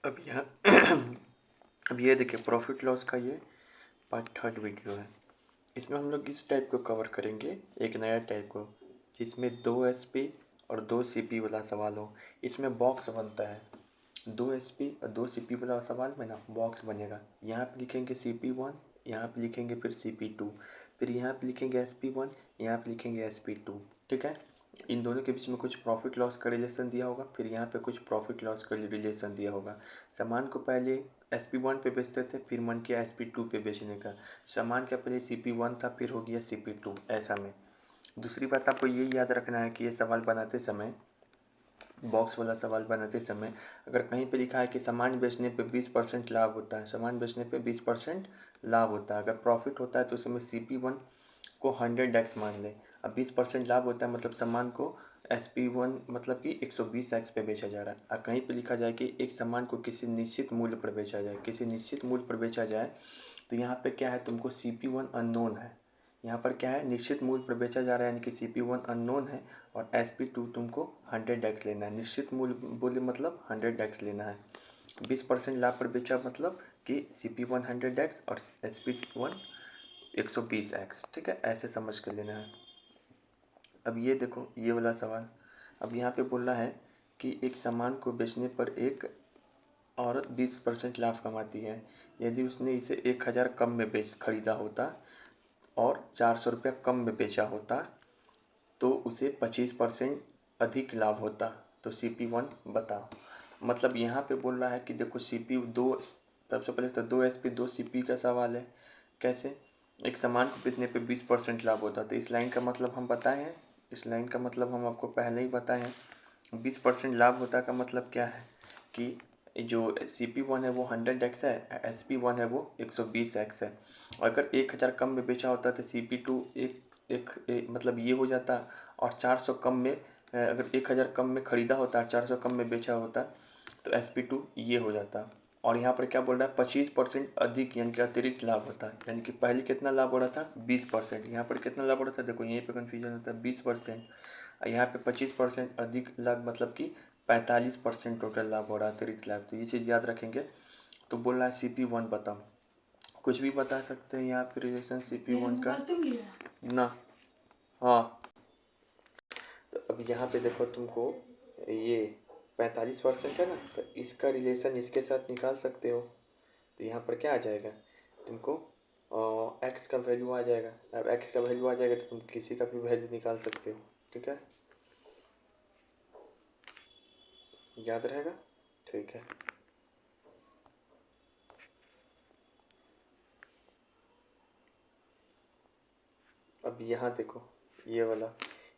अब यहाँ अब ये देखिए प्रॉफिट लॉस का ये पार्ट थर्ड वीडियो है। इसमें हम लोग इस टाइप को कवर करेंगे, एक नया टाइप को, जिसमें 2 SP और 2 CP वाला सवाल हो। इसमें बॉक्स बनता है, 2 SP और 2 CP वाला सवाल में ना बॉक्स बनेगा। यहाँ पे लिखेंगे CP1, यहाँ पे लिखेंगे फिर CP2, फिर यहाँ पे लिखेंगे SP1, यहाँ पे लिखेंगे SP2। ठीक है, इन दोनों के बीच में कुछ प्रॉफिट लॉस का रिलेशन दिया होगा, फिर यहाँ पे कुछ प्रॉफिट लॉस का रिलेशन दिया होगा। सामान को पहले SP1 पे बेचते थे, फिर मन किया SP2 पे बेचने का। सामान का पहले CP1 था, फिर हो गया CP2, ऐसा में। दूसरी बात आपको ये याद रखना है कि ये सवाल बनाते समय, बॉक्स वाला सवाल बनाते समय, अगर कहीं पे लिखा है कि सामान बेचने पे 20% लाभ होता है, सामान बेचने पे 20% लाभ होता है, अगर प्रॉफिट होता है तो उसमें CP1 को 100x मान लें। अब 20% लाभ होता है मतलब सामान को SP1 मतलब कि 120x पे बेचा जा रहा है। अब कहीं पे लिखा जाए कि एक सामान को किसी निश्चित मूल्य पर बेचा जाए, किसी निश्चित मूल्य पर बेचा जाए, तो यहाँ पे क्या है, तुमको CP1 अननोन है। यहाँ पर क्या है, निश्चित मूल्य पर बेचा जा रहा है, यानी कि CP1 अननोन है, और SP2 तुमको 100x लेना है। निश्चित मूल्य मतलब 100x लेना है। 20% लाभ पर बेचा मतलब कि CP1 100x और SP1 120x। ठीक है, ऐसे समझ कर लेना है। अब ये देखो ये वाला सवाल, अब यहाँ पे बोल रहा है कि एक सामान को बेचने पर एक औरत 20% लाभ कमाती है। यदि उसने इसे 1000 कम में खरीदा होता और 400 रुपया कम में बेचा होता तो उसे 25% अधिक लाभ होता। तो CP1 बताओ। मतलब यहाँ पे बोल रहा है कि देखो CP2, सबसे पहले तो 2 SP 2 CP का सवाल है। कैसे, एक सामान को बेचने पे 20% लाभ होता, तो इस लाइन का मतलब हम बताए हैं, इस लाइन का मतलब हम आपको पहले ही बताए हैं। 20% लाभ होता का मतलब क्या है कि जो CP1 है वो 100x है, SP1 है वो 120x है। अगर 1000 कम में बेचा होता तो CP2 एक मतलब ये हो जाता, और 400 कम में, अगर 1000 कम में ख़रीदा होता और 400 कम में बेचा होता तो SP2 ये हो जाता। और यहाँ पर क्या बोल रहा है, 25% अधिक यानी कि अतिरिक्त लाभ होता है। यानी कि पहले कितना लाभ हो रहा था, 20%, यहाँ पर कितना लाभ हो रहा था, देखो यहीं पे कन्फ्यूजन होता है, 20%, यहाँ पे 25% अधिक लाभ मतलब कि 45% टोटल लाभ हो रहा है, अतिरिक्त लाभ। तो ये चीज़ याद रखेंगे। तो बोल रहा है CP1 बताओ, कुछ भी बता सकते हैं यहाँ पे रिलेशन CP1 का ना। हाँ, तो अब यहाँ पे देखो तुमको ये 45% है ना, तो इसका रिलेशन इसके साथ निकाल सकते हो। तो यहाँ पर क्या आ जाएगा, तुमको एक्स का वैल्यू आ जाएगा। अब एक्स का वैल्यू आ जाएगा तो तुम किसी का भी वैल्यू निकाल सकते हो। ठीक है, याद रहेगा। ठीक है, अब यहाँ देखो ये वाला,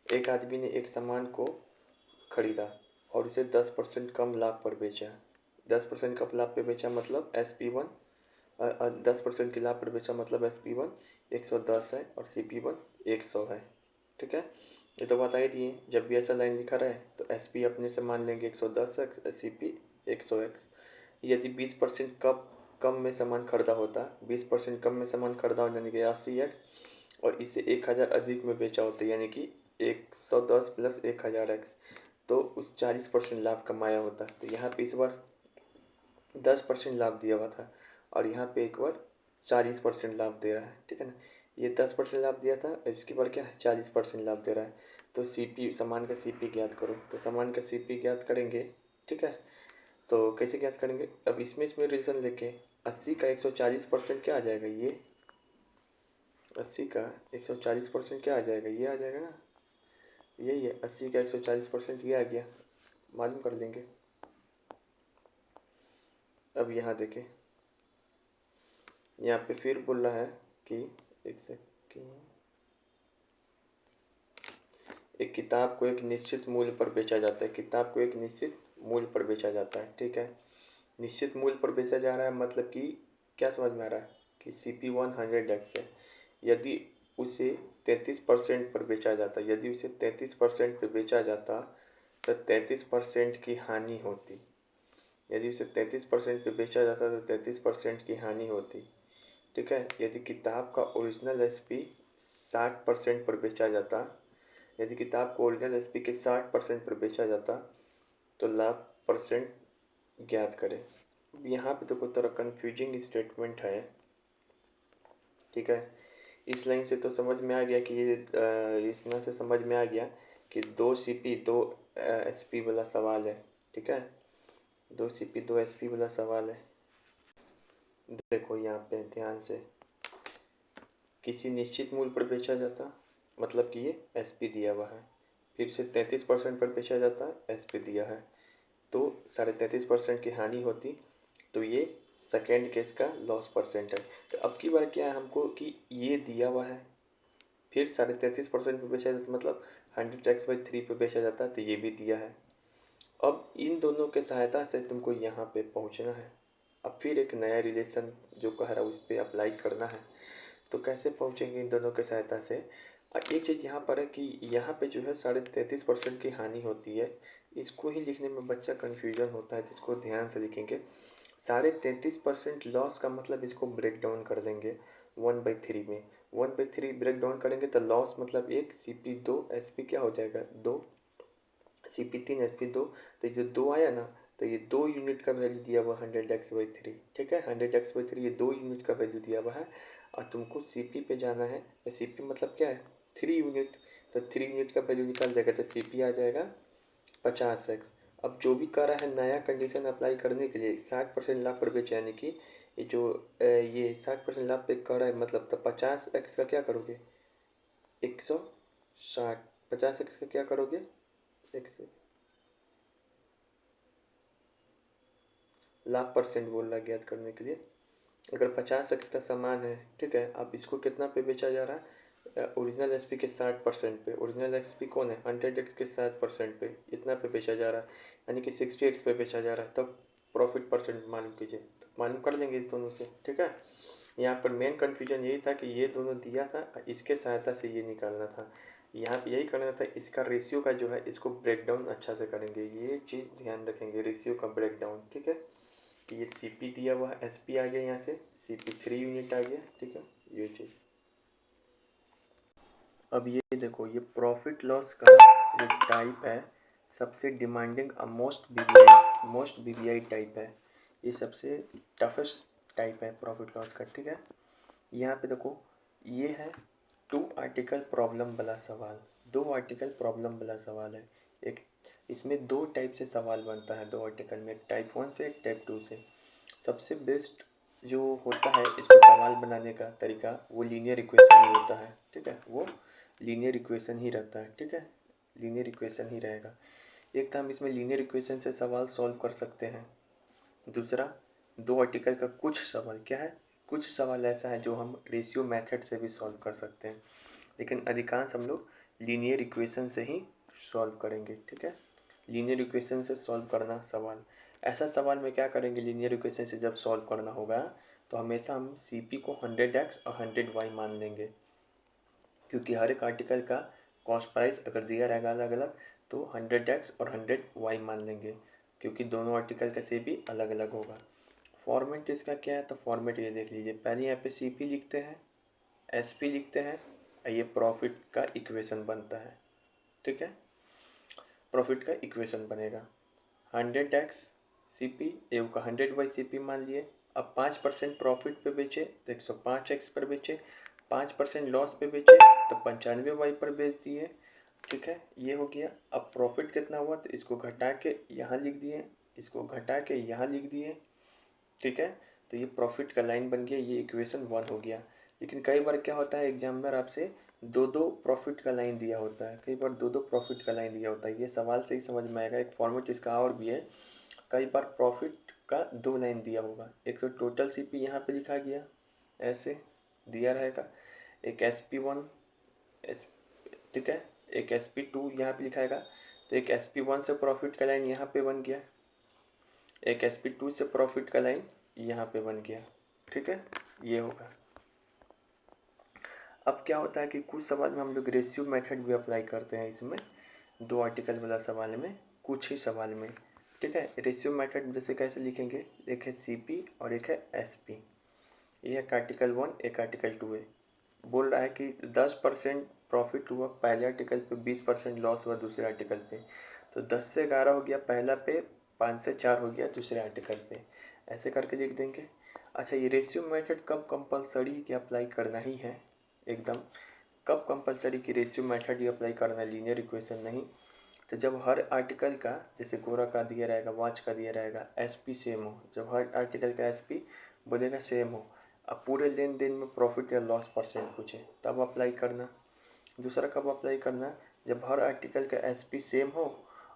एक आदमी ने एक सामान को खरीदा और उसे 10% कम लाभ पर बेचा। 10% कम लाभ पे बेचा मतलब SP1, 10% के लाभ पर बेचा मतलब SP1 110 है और CP1 100 है। ठीक है, ये तो बता ही दिए, जब भी ऐसा लाइन लिखा रहे तो SP अपने से मान लेंगे 110x, CP 100x। यदि 20% कम में सामान खरीदा होता, 20% कम में सामान खरीदा हो यानी कि 80x, और इसे 1000 अधिक में बेचा होता यानी कि 110 प्लस 1000x, तो उस 40% लाभ कमाया होता। तो यहाँ पे इस बार 10% लाभ दिया हुआ था और यहाँ पे एक बार 40% लाभ दे रहा है। ठीक है ना, ये 10% लाभ दिया था, इसके बार क्या है 40% लाभ दे रहा है। तो CP, सामान का CP ज्ञात करो। तो सामान का CP ज्ञात करेंगे। ठीक है, तो कैसे ज्ञात करेंगे, अब इसमें रिलेशन लेके 80 का 140% क्या आ जाएगा, ये 80 का 140% क्या आ जाएगा, ये आ जाएगा ना, यही है 80 का 140% ये आ गया, मालूम कर लेंगे। अब यहाँ देखें, यहाँ पे फिर बोल रहा है कि एक सेकेंड, एक किताब को एक निश्चित मूल्य पर बेचा जाता है, किताब को एक निश्चित मूल्य पर बेचा जाता है। ठीक है, निश्चित मूल्य पर बेचा जा रहा है मतलब कि क्या समझ में आ रहा है कि CP1 100x है। यदि उसे 33% पर बेचा जाता, यदि उसे 33% पर बेचा जाता तो 33% की हानि होती। यदि उसे 33% पे बेचा जाता तो 33% की हानि होती। ठीक है, यदि किताब का ओरिजिनल SP 60% पर बेचा जाता, यदि किताब को ओरिजिनल SP के 60% पर बेचा जाता तो लाभ परसेंट ज्ञात करें। यहाँ पे तो कोई थोड़ा कन्फ्यूजिंग स्टेटमेंट है, ठीक है। इस लाइन से तो समझ में आ गया कि ये इसमें से समझ में आ गया कि 2 CP 2 SP वाला सवाल है, ठीक है। 2 CP 2 SP वाला सवाल है। देखो यहाँ पे ध्यान से, किसी निश्चित मूल्य पर बेचा जाता, मतलब कि ये SP दिया हुआ है, फिर उसे 33% पर बेचा जाता है, SP दिया है, तो 33.5% की हानि होती, तो ये सेकेंड केस का लॉस परसेंट है। तो अब की बार क्या है हमको कि ये दिया हुआ है, फिर 33.5% पे बेचा जाता, मतलब 100x/3 पे बेचा जाता है, तो ये भी दिया है। अब इन दोनों के सहायता से तुमको यहाँ पे पहुँचना है। अब फिर एक नया रिलेशन जो कह रहा है उस पर अप्लाई करना है। तो कैसे पहुँचेंगे इन दोनों के सहायता से? एक चीज़ यहाँ पर है कि यहाँ पे जो है 33.5% की हानि होती है, इसको ही लिखने में बच्चा कन्फ्यूजन होता है, जिसको ध्यान से लिखेंगे। 33.5% लॉस का मतलब इसको ब्रेक डाउन कर देंगे 1/3 में। 1/3 ब्रेक डाउन करेंगे तो लॉस मतलब 1 CP 2 SP क्या हो जाएगा, 2 CP 3 SP 2, तो ये जो 2 आया ना, तो ये 2 यूनिट का वैल्यू दिया हुआ 100x/3, ठीक है। 100x/3 ये 2 यूनिट का वैल्यू दिया हुआ है, और तुमको CP पे जाना है। CP मतलब क्या है, 3 यूनिट, तो 3 यूनिट का वैल्यू निकाल देगा तो CP आ जाएगा 50x। अब जो भी कर रहा है नया कंडीशन अप्लाई करने के लिए 60% लाभ पर बेचे, यानी कि ये जो ये 60% लाभ पे कर रहा है, मतलब तो 50x का क्या करोगे, 160, 50x का क्या करोगे, एक से लाभ परसेंट बोल रहा है ज्ञात करने के लिए। अगर 50x का सामान है, ठीक है, अब इसको कितना पे बेचा जा रहा है, ओरिजिनल SP के 60% पे। ओरिजिनल SP कौन है, 100x के 60% पे, इतना पे बेचा जा रहा है, यानी कि 60x पे बेचा जा रहा है, तब प्रॉफिट परसेंट मालूम कीजिए, तो मालूम कर लेंगे इस दोनों से, ठीक है। यहाँ पर मेन कन्फ्यूजन यही था कि ये दोनों दिया था, इसके सहायता से ये निकालना था, यहाँ पे यही करना था। इसका रेशियो का जो है इसको ब्रेक डाउन अच्छा से करेंगे, ये चीज़ ध्यान रखेंगे, रेशियो का ब्रेक डाउन, ठीक है। कि ये CP दिया हुआ है, SP आ गया, यहाँ से CP 3 यूनिट आ गया, ठीक है, ये चीज़। अब ये देखो, ये प्रॉफिट लॉस का जो टाइप है, सबसे डिमांडिंग मोस्ट BBI टाइप है, ये सबसे टफेस्ट टाइप है प्रॉफिट लॉस का, ठीक है। यहाँ पे देखो, ये है 2 आर्टिकल प्रॉब्लम वाला सवाल, 2 आर्टिकल प्रॉब्लम वाला सवाल है। एक इसमें 2 टाइप से सवाल बनता है, 2 आर्टिकल में, एक टाइप 1 से, एक टाइप 2 से। सबसे बेस्ट जो होता है इसको सवाल बनाने का तरीका, वो लीनियर इक्वेशन ही होता है, ठीक है, वो लीनियर इक्वेशन ही रहता है, ठीक है, लीनियर इक्वेशन ही रहेगा। एक तो हम इसमें लीनियर इक्वेशन से सवाल सॉल्व कर सकते हैं, दूसरा 2 आर्टिकल का कुछ सवाल क्या है, कुछ सवाल ऐसा है जो हम रेशियो मेथड से भी सॉल्व कर सकते हैं, लेकिन अधिकांश हम लोग लीनियर इक्वेशन से ही सॉल्व करेंगे, ठीक है। लीनियर इक्वेशन से सॉल्व करना सवाल, ऐसा सवाल में क्या करेंगे, लीनियर इक्वेशन से जब सॉल्व करना होगा तो हमेशा हम CP को 100x और 100y मान लेंगे, क्योंकि हर एक आर्टिकल का कॉस्ट प्राइस अगर दिया रहेगा अलग अलग, तो 100x और 100y मान लेंगे, क्योंकि दोनों आर्टिकल का CP अलग अलग होगा। फॉर्मेट इसका क्या है, तो फॉर्मेट ये देख लीजिए, पहले यहाँ पे CP लिखते हैं, SP लिखते हैं, ये प्रॉफिट का इक्वेशन बनता है, ठीक है, प्रॉफिट का इक्वेशन बनेगा 100x CP, एक का 100/CP मान लिए। अब 5% प्रॉफिट पे बेचे तो 105x पर बेचे, 5% लॉस पे बेचे तो 95y पर बेच दिए, ठीक है, ये हो गया। अब प्रॉफिट कितना हुआ तो इसको घटा के यहाँ लिख दिए, इसको घटा के यहाँ लिख दिए, ठीक है, तो ये प्रॉफिट का लाइन बन गया, ये इक्वेशन 1 हो गया। लेकिन कई बार क्या होता है, एग्जामिनर आपसे दो दो प्रॉफिट का लाइन दिया होता है, कई बार दो दो प्रॉफिट का लाइन दिया होता है, ये सवाल से ही समझ में आएगा। एक फॉर्मेट इसका और भी है, कई बार प्रॉफिट का 2 लाइन दिया होगा, एक तो टोटल CP यहाँ पे लिखा गया ऐसे दिया रहेगा, एक SP1 एस ठीक है, एक SP2 यहाँ पे लिखाएगा, तो एक SP1 से प्रॉफिट का लाइन यहाँ पे बन गया, एक SP2 से प्रॉफिट का लाइन यहाँ पे बन गया, ठीक है, ये होगा। अब क्या होता है कि कुछ सवाल में हम लोग रेशियो मेथड भी अप्लाई करते हैं, इसमें 2 आर्टिकल वाला सवाल में, कुछ ही सवाल में, ठीक है। रेशियो मेथड जैसे कैसे लिखेंगे, एक है CP और एक है SP, ये एक आर्टिकल 1 एक आर्टिकल 2 है। बोल रहा है कि 10% प्रॉफिट हुआ पहले आर्टिकल पे, 20% लॉस हुआ दूसरे आर्टिकल पे, तो 10 से 11 हो गया पहला पे, 5 से 4 हो गया दूसरे आर्टिकल पे, ऐसे करके लिख देंगे। अच्छा, ये रेशियो मेथड कब कंपलसरी कि अप्लाई करना ही है एकदम, कब कंपलसरी कि रेशियो मेथड ही अप्लाई करना है, लीनियर इक्वेशन नहीं। तो जब हर आर्टिकल का, जैसे गोरा का दिया रहेगा, वॉच का दिया रहेगा, एसपी सेम हो, जब हर आर्टिकल का एसपी बोलेगा सेम हो, अब पूरे लेन देन में प्रॉफिट या लॉस परसेंट पूछे तब अप्लाई करना। दूसरा कब अप्लाई करना, जब हर आर्टिकल का एसपी सेम हो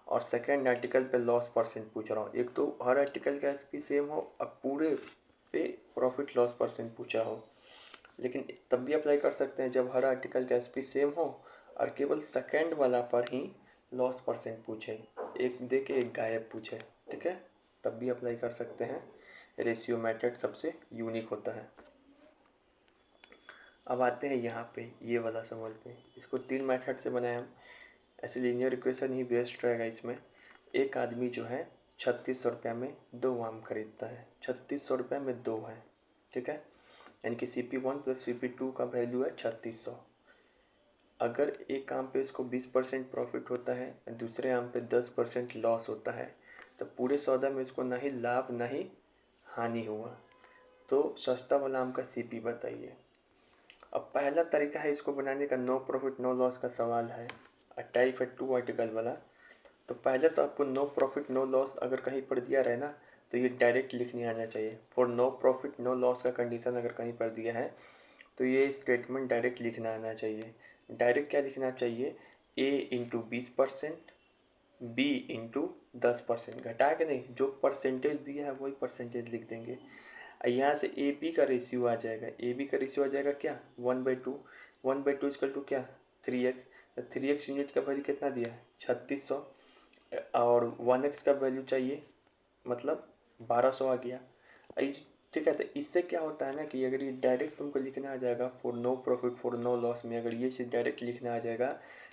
और सेकेंड आर्टिकल पे लॉस परसेंट पूछ रहा हूँ। एक तो हर आर्टिकल का एसपी सेम हो, अब पूरे पे प्रॉफिट लॉस परसेंट पूछा हो, लेकिन तब भी अप्लाई कर सकते हैं जब हर आर्टिकल का एसपी सेम हो और केवल सेकेंड वाला पर ही लॉस परसेंट पूछे, एक दे के एक गायब पूछे, ठीक है, तब भी अप्लाई कर सकते हैं। रेशियो मेथड सबसे यूनिक होता है। अब आते हैं यहाँ पे ये वाला सवाल पे, इसको 3 मेथड से बनाए हम, ऐसे लीनियर इक्वेशन ही बेस्ट रहेगा इसमें। एक आदमी जो है 3600 रुपये में 2 आम खरीदता है, 3600 रुपये में 2 है, ठीक है, यानी कि CP1 प्लस CP2 का वैल्यू है 3600। अगर एक आम पे इसको 20% प्रॉफिट होता है, दूसरे आम पे 10% लॉस होता है, तो पूरे सौदा में इसको ना ही लाभ ना ही हानि हुआ। तो सस्ता वाला आम का CP बताइए। अब पहला तरीका है इसको बनाने का, नो प्रॉफिट नो लॉस का सवाल है, टाइप है 2 आर्टिकल वाला। तो पहले तो आपको नो प्रॉफिट नो लॉस अगर कहीं पर दिया रहे ना, तो ये डायरेक्ट लिखने आना चाहिए। For no profit no loss का कंडीशन अगर कहीं पर दिया है तो ये स्टेटमेंट डायरेक्ट लिखना आना चाहिए। डायरेक्ट क्या लिखना चाहिए, A/20%, B/10%, घटा के नहीं, जो परसेंटेज दिया है वही परसेंटेज लिख देंगे। यहाँ से ए बी का रेशियो आ जाएगा, ए बी का रेशियो आ जाएगा क्या, 1/2, 1/2 इक्वल टू क्या, 3x। तो 3x यूनिट का वैल्यू कितना दिया है, 3600, और 1x का वैल्यू चाहिए, मतलब 1200 आ गया। ठीक है, तो इससे क्या होता है ना कि अगर ये डायरेक्ट तुमको लिखना आ जाएगा for no profit for no loss में, अगर ये चीज़ डायरेक्ट लिखना आ जाएगा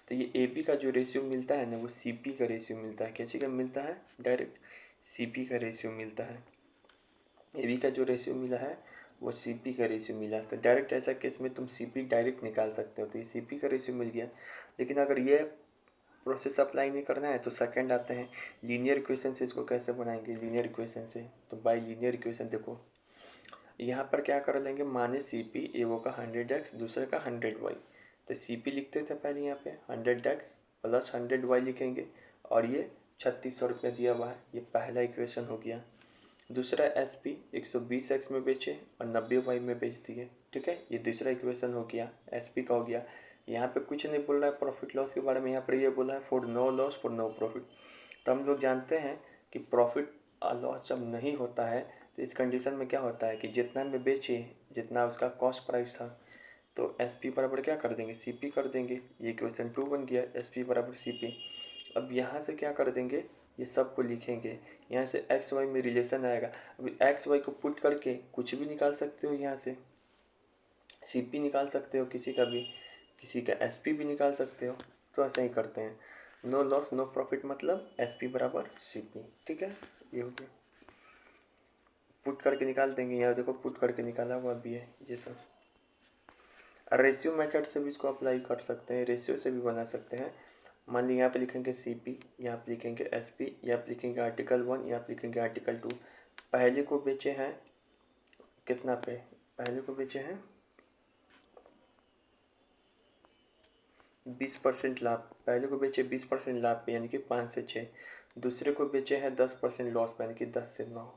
तो ये ए बी का जो रेशियो मिलता है ना, वो सी पी का रेशियो मिलता है। कैसे का मिलता है, डायरेक्ट सी पी का रेशियो मिलता है। ए बी का जो रेशियो मिला है वो सी पी का रेशियो मिला, तो डायरेक्ट ऐसा केस में तुम सी पी डायरेक्ट निकाल सकते हो, तो ये सी पी का रेशियो मिल गया। लेकिन अगर ये प्रोसेस अप्लाई नहीं करना है तो सेकंड आते हैं लीनियर इक्वेशन से। इसको कैसे बनाएंगे लीनियर इक्वेशन से, तो बाय लीनियर इक्वेशन देखो यहाँ पर क्या कर लेंगे, माने सी पी एगो का 100x दूसरे का 100y, तो सी पी लिखते थे पहले यहाँ पे 100x प्लस 100y लिखेंगे, और ये 3600 रुपये दिया हुआ है, ये पहला इक्वेशन हो गया। दूसरा एस पी 120x में बेचे और 90y में बेच दिए, ठीक है, ये दूसरा इक्वेशन हो गया, एस पी का हो गया। यहाँ पे कुछ नहीं बोल रहा है प्रॉफिट लॉस के बारे में, यहाँ पर ये बोला है for no loss for no profit. तो हम लोग जानते हैं कि प्रॉफिट लॉस जब नहीं होता है तो इस कंडीशन में क्या होता है कि जितना में बेचे, जितना उसका कॉस्ट प्राइस था, तो एस पी बराबर क्या कर देंगे, सी पी कर देंगे। ये इक्वेशन 2 बन गया, एस पी बराबर सी पी। अब यहाँ से क्या कर देंगे, ये सब को लिखेंगे, यहाँ से एक्स वाई में रिलेशन आएगा। अभी एक्स वाई को पुट करके कुछ भी निकाल सकते हो, यहाँ से सी पी निकाल सकते हो किसी का भी, किसी का एस पी भी निकाल सकते हो। तो ऐसा ही करते हैं, नो लॉस नो प्रॉफिट मतलब एस पी बराबर सी पी, ठीक है, ये हो गया। पुट करके निकाल देंगे, यहाँ देखो पुट करके निकाला हुआ भी है ये सब। रेशियो मेथड से भी इसको अप्लाई कर सकते हैं, रेशियो से भी बना सकते हैं। मान लीजिए यहाँ पे लिखेंगे सी पी, यहाँ पे लिखेंगे एस पी, यहाँ पे लिखेंगे आर्टिकल 1, यहाँ पे लिखेंगे आर्टिकल 2। पहले को बेचे हैं कितना पे, पहले को बेचे हैं 20% लाभ, पहले को बेचे 20% लाभ पे यानी कि 5 से 6, दूसरे को बेचे हैं 10% लॉस पे यानी कि 10 से 9,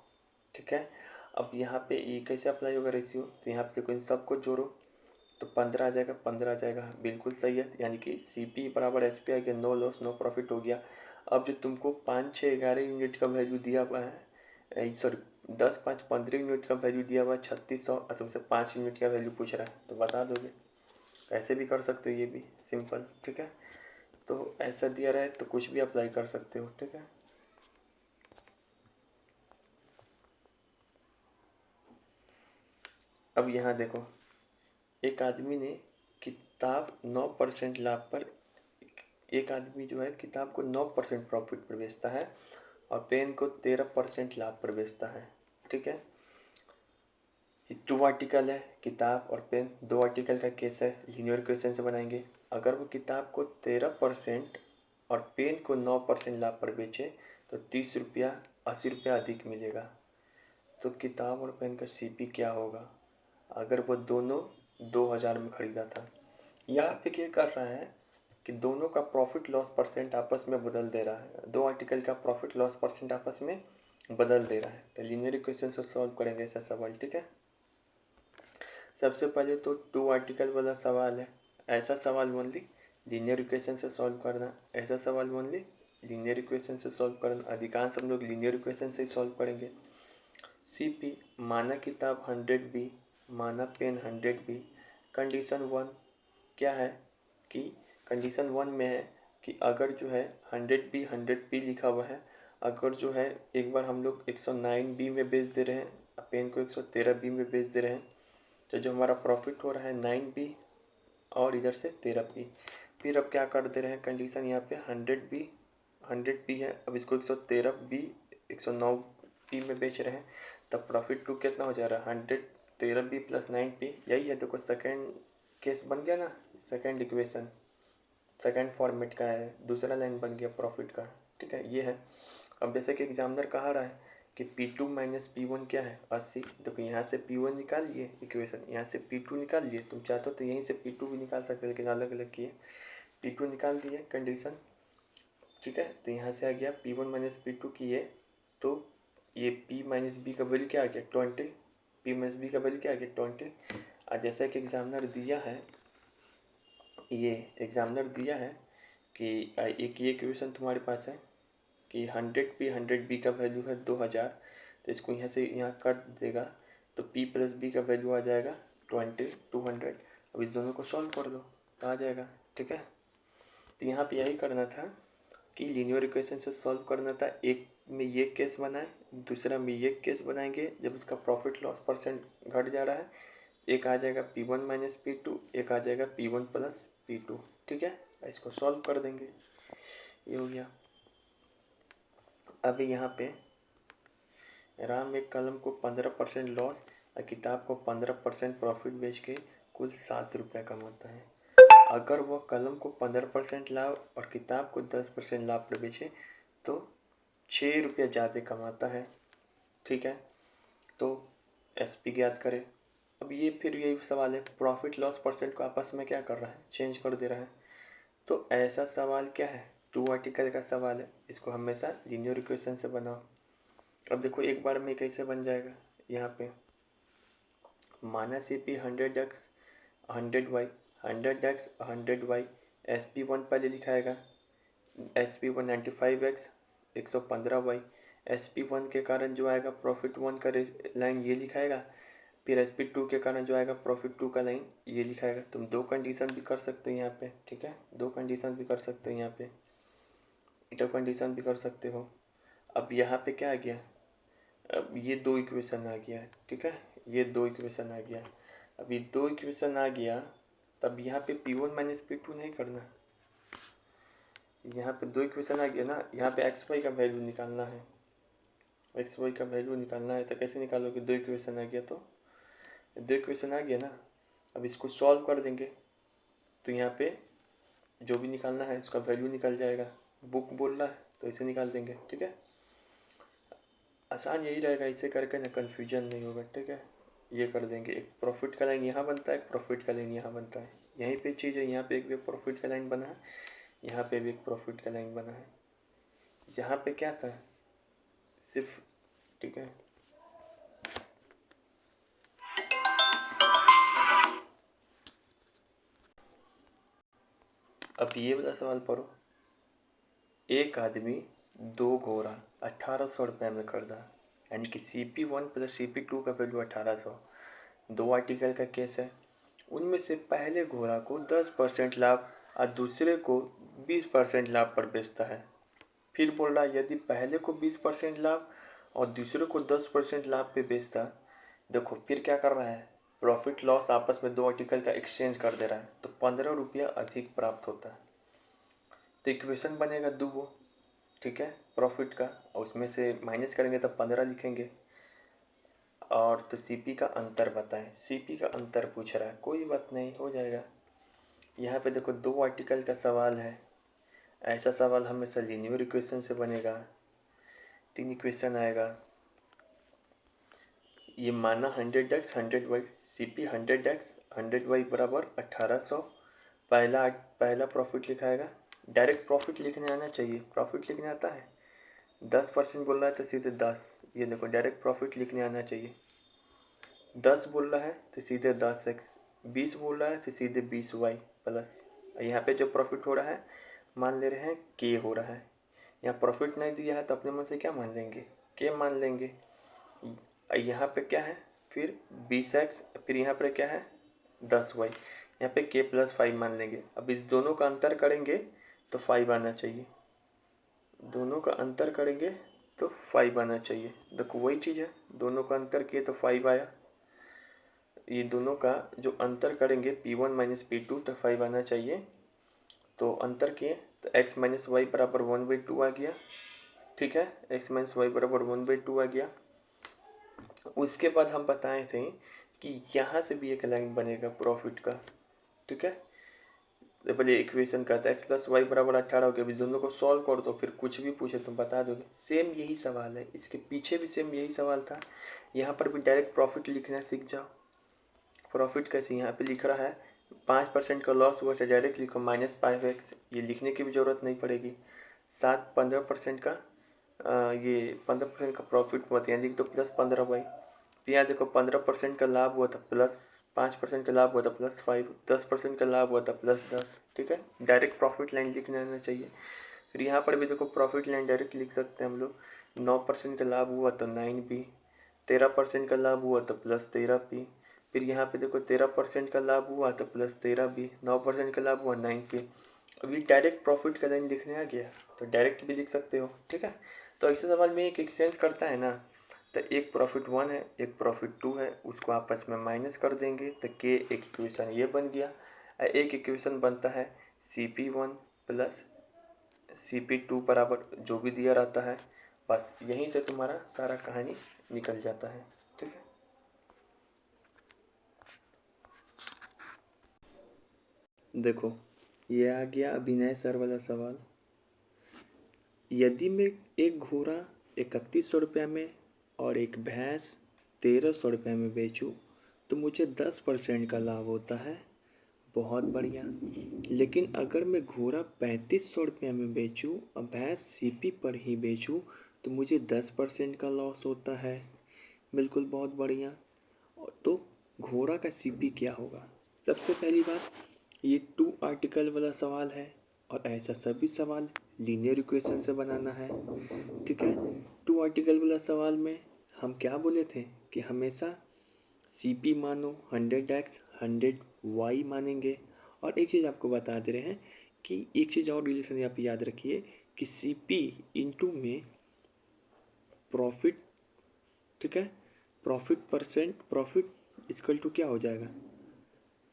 ठीक है। अब यहाँ पे ये कैसे अप्लाई होगा रेशियो, तो यहाँ पे देखो इन सबको जोड़ो तो 15 आ जाएगा, 15 आ जाएगा, बिल्कुल सही है, यानी कि सी पी बराबर एस पी आ गया, नो लॉस नो प्रॉफिट हो गया। अब जो तुमको 5, 6, 11 यूनिट का वैल्यू दिया हुआ है, सॉरी 10, 5, 15 यूनिट का वैल्यू दिया हुआ है 3600, और तुमसे 5 यूनिट का वैल्यू पूछ रहा है तो बता दोगे। ऐसे भी कर सकते हो, ये भी सिंपल, ठीक है। तो ऐसा दिया रहे तो कुछ भी अप्लाई कर सकते हो, ठीक है। अब यहाँ देखो, एक आदमी ने किताब 9% लाभ पर, एक आदमी जो है किताब को 9% प्रॉफिट पर बेचता है और पेन को 13% लाभ पर बेचता है, ठीक है। ये 2 आर्टिकल है, किताब और पेन, 2 आर्टिकल का केस है, लीनियर इक्वेशन से बनाएंगे। अगर वो किताब को 13% और पेन को 9% लाभ पर बेचे तो 30 रुपया 80 रुपया अधिक मिलेगा। तो किताब और पेन का सीपी क्या होगा अगर वो दोनों 2000 में ख़रीदा था। यहाँ पे क्या कर रहा है कि दोनों का प्रॉफिट लॉस परसेंट आपस में बदल दे रहा है, दो आर्टिकल का प्रॉफिट लॉस परसेंट आपस में बदल दे रहा है। तो लीनियर इक्वेशन से सॉल्व करेंगे ऐसा सवाल, ठीक है। सबसे पहले तो टू आर्टिकल वाला सवाल है, ऐसा सवाल ओनली लीनियर इक्वेशन से सॉल्व करना, ऐसा सवाल ओनली लीनियर इक्वेशन से सॉल्व करना। अधिकांश हम लोग लीनियर इक्वेशन से ही सॉल्व करेंगे। सीपी माना किताब 100 बी, माना पेन 100 बी। कंडीशन 1 क्या है कि कंडीशन 1 में है कि अगर जो है 100 बी 100 पी लिखा हुआ है, अगर जो है एक बार हम लोग 109 बी में बेच दे रहे हैं, पेन को 113 बी में बेच दे रहे हैं, तो जो हमारा प्रॉफिट हो रहा है 9 बी और इधर से 13 पी। फिर अब क्या कर दे रहे हैं कंडीशन यहाँ पे 100 बी 100 पी है, अब इसको 113 बी 109 पी में बेच रहे हैं, तब प्रॉफिट टू कितना हो जा रहा है 113 बी प्लस 9 पी। यही है, देखो सेकेंड केस बन गया ना, सेकेंड इक्वेशन सेकेंड फॉर्मेट का है, दूसरा लाइन बन गया प्रॉफिट का, ठीक है। ये है। अब जैसे कि एग्जामिनर कहा रहा है कि P2 माइनस P1 क्या है 80, देखो यहाँ से P1 निकाल लिए इक्वेशन, यहाँ से P2 निकाल लिए, तुम चाहते हो तो यहीं से P2 भी निकाल सकते हो, लेकिन अलग अलग किए। P2 निकाल दिए कंडीशन, ठीक है। तो यहाँ से आ गया P1 माइनस P2 किए, तो ये P माइनस बी का वैल्यू क्या आ गया 20, P माइनस बी का वैल्यू क्या आ गया 20। और जैसा कि एग्जामिनर दिया है, ये एग्जामिनर दिया है कि एक ये इक्वेशन तुम्हारे पास है कि 100 P 100 B का वैल्यू है 2000, तो इसको यहाँ से यहाँ काट देगा, तो P प्लस बी का वैल्यू आ जाएगा 200। अब इस दोनों को सॉल्व कर दो तो आ जाएगा, ठीक है। तो यहाँ पे यही करना था कि लीनियर इक्वेशन से सॉल्व करना था। एक में ये केस बनाए, दूसरा में ये केस बनाएंगे जब इसका प्रॉफिट लॉस परसेंट घट जा रहा है। एक आ जाएगा P1 माइनस P2, एक आ जाएगा P1 प्लस P2, ठीक है। इसको सॉल्व कर देंगे, ये हो गया। अभी यहाँ पे राम एक कलम को 15% लॉस और किताब को 15% प्रॉफिट बेच के कुल 7 रुपये कमाता है। अगर वह कलम को 15% लाभ और किताब को 10% लाभ पर बेचे तो 6 रुपये ज़्यादा कमाता है, ठीक है। तो एसपी ज्ञात करें। अब ये फिर यही सवाल है, प्रॉफिट लॉस परसेंट को आपस में क्या कर रहा है, चेंज कर दे रहा है। तो ऐसा सवाल क्या है, टू आर्टिकल का सवाल है, इसको हमेशा लीनियर इक्वेशन से बनाओ। अब देखो एक बार में कैसे बन जाएगा, यहाँ पे माना CP 100x 100y 100x 100y, SP1 पहले लिखाएगा, SP1 95x 115y, SP1 के कारण जो आएगा प्रॉफिट 1 का लाइन ये लिखाएगा, फिर SP2 के कारण जो आएगा प्रॉफिट 2 का लाइन ये लिखाएगा। तुम दो कंडीशन भी कर सकते हो यहाँ पे, ठीक है, दो कंडीशन भी कर सकते हो यहाँ पे, दो कंडीशन भी कर सकते हो। अब यहाँ पे क्या आ गया, अब ये दो इक्वेशन आ गया, ठीक है, ये दो इक्वेशन आ गया। अब ये दो इक्वेशन आ गया, तब यहाँ पे P1 माइनस P2 नहीं करना, यहाँ पे दो इक्वेशन आ गया ना, यहाँ पे एक्स वाई का वैल्यू निकालना है, एक्स वाई का वैल्यू निकालना है। तो कैसे निकालोगे, दो इक्वेशन आ गया तो दो इक्वेशन आ गया ना। अब इसको सॉल्व कर देंगे तो यहाँ पे जो भी निकालना है उसका वैल्यू निकल जाएगा, बुक बोल रहा है तो इसे निकाल देंगे, ठीक है। आसान यही रहेगा, इसे करके ना कन्फ्यूजन नहीं होगा, ठीक है। ये कर देंगे, एक प्रॉफिट का लाइन यहाँ बनता है, एक प्रॉफिट का लाइन यहाँ बनता है, यहीं पे चीज़ है, यहाँ पे एक भी प्रॉफिट का लाइन बना है, यहाँ पे भी एक प्रॉफिट का लाइन बना है। यहाँ पे क्या था सिर्फ, ठीक है। अब ये वाला सवाल पढ़ो, एक आदमी दो घोड़ा 1800 रुपये में खरीदा, यानी कि CP1 प्लस CP2 का वैल्यू 1800। दो आर्टिकल का केस है, उनमें से पहले घोड़ा को 10% लाभ और दूसरे को 20% लाभ पर बेचता है। फिर बोल रहा है यदि पहले को 20% लाभ और दूसरे को 10% लाभ पे बेचता, देखो फिर क्या कर रहा है, प्रॉफिट लॉस आपस में दो आर्टिकल का एक्सचेंज कर दे रहा है, तो 15 रुपया अधिक प्राप्त होता है। तो इक्वेशन बनेगा दो, ठीक है, प्रॉफिट का, और उसमें से माइनस करेंगे तब 15 लिखेंगे। और तो सीपी का अंतर बताएं, सीपी का अंतर पूछ रहा है, कोई बात नहीं, हो जाएगा। यहाँ पे देखो दो आर्टिकल का सवाल है, ऐसा सवाल हमेशा लीनियर इक्वेशन से बनेगा। 3 इक्वेशन आएगा। ये माना 100x 100y, CP 100x 100y बराबर 1800। पहला प्रॉफिट लिखाएगा। डायरेक्ट प्रॉफिट लिखने आना चाहिए। प्रॉफिट लिखने आता है? 10% बोल रहा है तो सीधे 10। ये देखो डायरेक्ट प्रॉफिट लिखने आना चाहिए। 10 बोल रहा है तो सीधे 10x, 20 बोल रहा है तो सीधे 20y प्लस। यहाँ पे जो प्रॉफिट हो रहा है मान ले रहे हैं k हो रहा है। यहाँ प्रॉफिट नहीं दिया है तो अपने मन से क्या मान लेंगे? k मान लेंगे। यहाँ पे क्या है फिर 20x, फिर यहाँ पे क्या है 10y, यहाँ पे k प्लस 5 मान लेंगे। अब इस दोनों का अंतर करेंगे तो 5 आना चाहिए। दोनों का अंतर करेंगे तो 5 आना चाहिए। देखो वही चीज़ है, दोनों का अंतर किए तो 5 आया। ये दोनों का जो अंतर करेंगे P1 माइनस P2 तो 5 आना चाहिए। तो अंतर किए तो x माइनस वाई बराबर 1/2 आ गया। ठीक है, x माइनस वाई बराबर 1/2 आ गया। उसके बाद हम बताए थे कि यहाँ से भी एक लाइन बनेगा प्रॉफिट का। ठीक है, तो पहले इक्वेशन का था x प्लस वाई बराबर 18 हो गया। इस दोनों को सॉल्व कर दो, फिर कुछ भी पूछे तुम बता दोगे। सेम यही सवाल है, इसके पीछे भी सेम यही सवाल था। यहाँ पर भी डायरेक्ट प्रॉफिट लिखना सीख जाओ। प्रॉफिट कैसे यहाँ पे लिख रहा है 5% का लॉस हुआ तो डायरेक्ट लिखो -5x। ये लिखने की भी ज़रूरत नहीं पड़ेगी। 15% का ये 15% का प्रॉफिट हुआ तो यहाँ लिख दो +15y। फिर यहाँ देखो 15% का लाभ हुआ था +5% का लाभ हुआ था +5, 10% का लाभ हुआ था +10। ठीक है, डायरेक्ट प्रॉफिट लाइन लिखने आना चाहिए। फिर यहाँ पर भी देखो प्रॉफिट लाइन डायरेक्ट लिख सकते हैं हम लोग। 9% का लाभ हुआ तो 9p, 13% का लाभ हुआ तो +13p। फिर यहाँ पे देखो 13% का लाभ हुआ तो +13p, 9% का लाभ हुआ 9p। अभी डायरेक्ट प्रॉफिट का लाइन लिखने आ गया तो डायरेक्ट भी लिख सकते हो। ठीक है, तो ऐसे सवाल में एक एक्सचेंज करता है ना, तो एक प्रॉफिट 1 है एक प्रॉफिट 2 है, उसको आपस में माइनस कर देंगे तो k एक इक्वेशन ये बन गया। एक इक्वेशन बनता है CP1 प्लस CP2 बराबर जो भी दिया रहता है। बस यहीं से तुम्हारा सारा कहानी निकल जाता है। ठीक है, देखो ये आ गया अभिनय सर वाला सवाल। यदि मैं एक घोड़ा 3100 रुपये में और एक भैंस 1300 रुपये में बेचूं तो मुझे 10% का लाभ होता है। बहुत बढ़िया। लेकिन अगर मैं घोड़ा 3500 रुपये में बेचूं और भैंस CP पर ही बेचूं तो मुझे 10% का लॉस होता है। बिल्कुल, बहुत बढ़िया। तो घोड़ा का CP क्या होगा? सबसे पहली बात, ये 2 आर्टिकल वाला सवाल है और ऐसा सभी सवाल लीनियर इक्वेशन से बनाना है। ठीक है, 2 आर्टिकल वाला सवाल में हम क्या बोले थे कि हमेशा CP मानो 100x 100y मानेंगे। और एक चीज़ आपको बता दे रहे हैं कि एक चीज़ और रिलेशन आप याद रखिए कि CP इंटू में प्रॉफिट। ठीक है, प्रॉफिट इक्वल टू क्या हो जाएगा?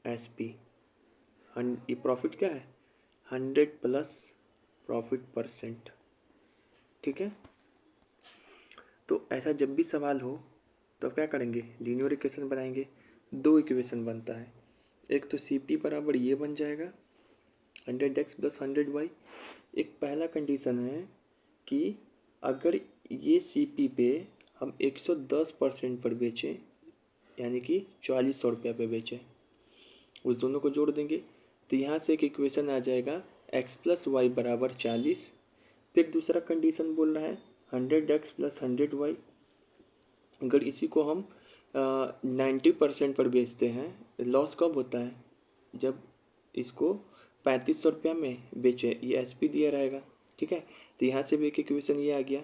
SP। ये प्रॉफिट क्या है? 100 प्लस प्रॉफिट %। ठीक है, तो ऐसा जब भी सवाल हो तो क्या करेंगे? लीनियर इक्वेशन बनाएंगे। 2 इक्वेशन बनता है। एक तो CP बराबर ये बन जाएगा 100x प्लस 100y। एक पहला कंडीशन है कि अगर ये CP पे हम 110% पर बेचें, यानी कि 4400 रुपये पे बेचें, उस दोनों को जोड़ देंगे तो यहाँ से एक इक्वेशन आ जाएगा x प्लस वाई बराबर 40। फिर दूसरा कंडीशन बोल रहा है 100x प्लस 100y। अगर इसी को हम 90% पर बेचते हैं, लॉस कब होता है? जब इसको 3500 रुपया में बेचे, ये SP दिया रहेगा। ठीक है, तो यहाँ से भी एक इक्वेशन ये आ गया।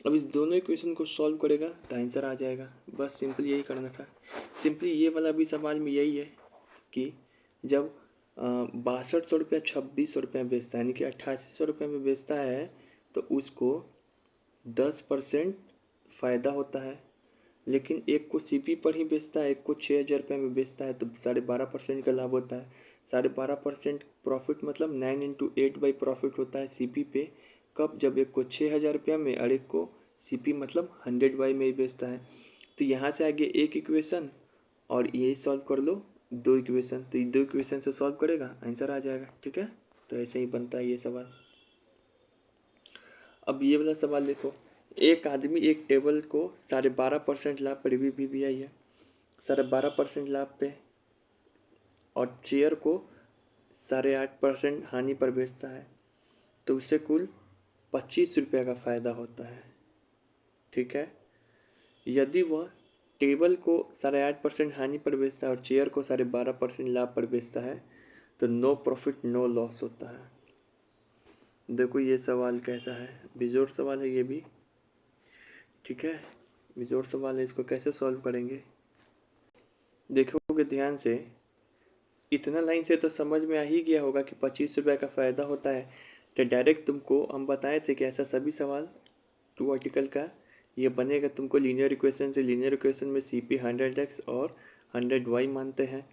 अब इस दोनों इक्वेशन को सॉल्व करेगा तो आंसर आ जाएगा। बस सिंपल यही करना था। सिंपली ये वाला भी सवाल में यही है कि जब 6200 रुपया 2600 रुपये में बेचता है, यानी कि 8800 रुपये में बेचता है, तो उसको 10% फ़ायदा होता है। लेकिन एक को CP पर ही बेचता है, एक को 6000 रुपये में बेचता है, तो 12.5% का लाभ होता है। 12.5% प्रॉफिट मतलब 9 इंटू 8 बाई प्रॉफिट होता है CP पे। कब? जब एक को 6000 रुपया में और एक को CP मतलब 100y में ही बेचता है। तो यहाँ से आगे एक इक्वेशन और यही सॉल्व कर लो 2 इक्वेशन, तो ये 2 इक्वेशन से सॉल्व करेगा आंसर आ जाएगा। ठीक है, तो ऐसे ही बनता है ये सवाल। अब ये वाला सवाल देखो, एक आदमी एक टेबल को 12.5% लाभ पर भी आई है, 12.5% लाभ पे, और चेयर को 8.5% हानि पर बेचता है, तो उसे कुल 25 रुपये का फ़ायदा होता है। ठीक है, यदि वह टेबल को 8.5% हानि पर बेचता है और चेयर को 12.5% लाभ पर बेचता है तो नो प्रॉफिट नो लॉस होता है। देखो ये सवाल कैसा है, बेजोड़ सवाल है ये भी। ठीक है, बेजोड़ सवाल है, इसको कैसे सॉल्व करेंगे देखोगे ध्यान से, इतना लाइन से तो समझ में आ ही गया होगा कि 25 रुपये का फ़ायदा होता है। तो डायरेक्ट तुमको हम बताए थे कि ऐसा सभी सवाल 2 आर्टिकल का ये बनेगा। तुमको लीनियर इक्वेशन से, लीनियर इक्वेशन में CP 100x और 100y मानते हैं।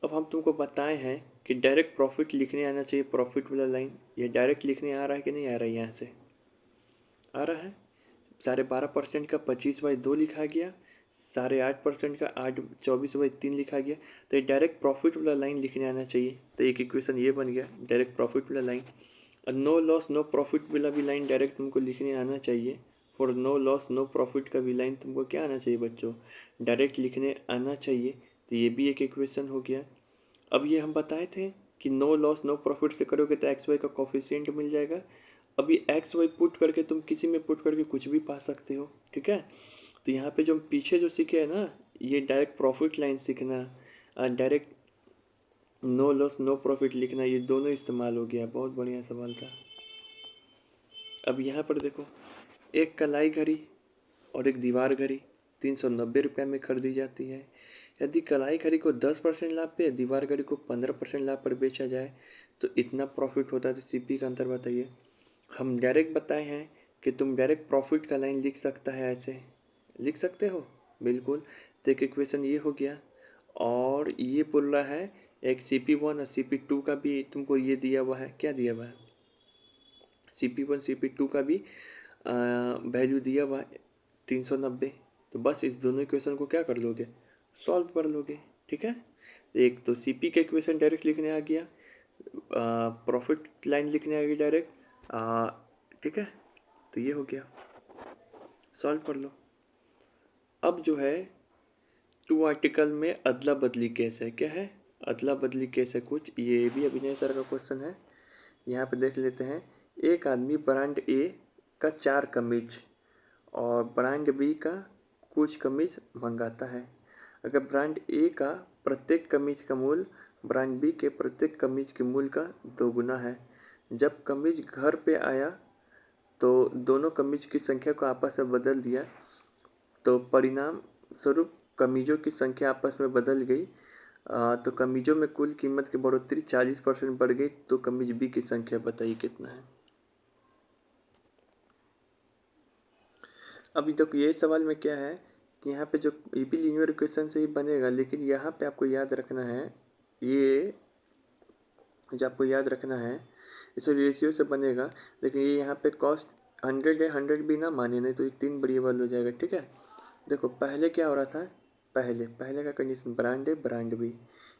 अब हम तुमको बताए हैं कि डायरेक्ट प्रॉफिट लिखने आना चाहिए, प्रॉफिट वाला लाइन। ये डायरेक्ट लिखने आ रहा है कि नहीं आ रहा है, यहाँ से आ रहा है। 12.5% का 25/2 लिखा गया, 8.5% का 24/3 लिखा गया। तो ये डायरेक्ट प्रॉफिट वाला लाइन लिखने आना चाहिए। तो एक इक्वेशन ये बन गया, डायरेक्ट प्रॉफिट वाला लाइन। और नो लॉस नो प्रॉफिट वाला भी लाइन डायरेक्ट तुमको लिखने आना चाहिए। For no loss no profit का भी लाइन तुमको क्या आना चाहिए बच्चों, डायरेक्ट लिखने आना चाहिए। तो ये भी एक इक्वेशन हो गया। अब ये हम बताए थे कि नो लॉस नो प्रॉफिट से करोगे तो XY का कोफिशिएंट मिल जाएगा। अभी XY पुट करके तुम किसी में पुट करके कुछ भी पा सकते हो। ठीक है, तो यहाँ पे जो हम पीछे जो सीखे है ना, ये डायरेक्ट प्रॉफिट लाइन सीखना, direct no loss no profit लिखना, ये दोनों इस्तेमाल हो गया। बहुत बढ़िया सवाल था। अब यहाँ पर देखो, एक कलाई घड़ी और एक दीवार घड़ी 390 रुपये में खरीदी जाती है। यदि कलाई घड़ी को 10% लाभ पे, दीवार घड़ी को 15% लाभ पर बेचा जाए तो इतना प्रॉफिट होता है। तो CP का अंतर बताइए। हम डायरेक्ट बताए हैं कि तुम डायरेक्ट प्रॉफिट का लाइन लिख सकता है, ऐसे लिख सकते हो बिल्कुल। तो एक इक्वेशन ये हो गया, और ये बोल रहा है एक CP1 और CP2 का भी तुमको ये दिया हुआ है। क्या दिया हुआ है, CP1 CP2 का भी वैल्यू दिया हुआ है 390। तो बस इस दोनों इक्वेशन को क्या कर लोगे, सॉल्व कर लोगे। ठीक है, एक तो CP का इक्वेशन डायरेक्ट लिखने आ गया, प्रॉफिट लाइन लिखने आ गई डायरेक्ट। ठीक है, तो ये हो गया, सॉल्व कर लो। अब जो है 2 आर्टिकल में अदला बदली केस है। क्या है, अदला बदली केस है कुछ। ये भी अभिनय सर का क्वेश्चन है। यहाँ पे देख लेते हैं। एक आदमी ब्रांड A का 4 कमीज और ब्रांड B का कुछ कमीज मंगाता है। अगर ब्रांड A का प्रत्येक कमीज का मूल्य ब्रांड B के प्रत्येक कमीज के मूल्य का 2 गुना है। जब कमीज घर पे आया तो दोनों कमीज की संख्या को आपस में बदल दिया, तो परिणाम स्वरूप कमीजों की संख्या आपस में बदल गई। तो कमीजों में कुल कीमत की बढ़ोतरी 40% बढ़ गई। तो कमीज B की संख्या बताइए कितना है। अभी तक ये सवाल में क्या है कि यहाँ पे जो ये भी लीनियर इक्वेशन से ही बनेगा, लेकिन यहाँ पे आपको याद रखना है, ये जो आपको याद रखना है इसे रेशियो से बनेगा। लेकिन ये यहाँ पे कॉस्ट 100 है, 100 भी ना माने, नहीं तो ये 3 वेरिएबल हो जाएगा। ठीक है, देखो पहले क्या हो रहा था, पहले का कंडीशन ब्रांड है ब्रांड B,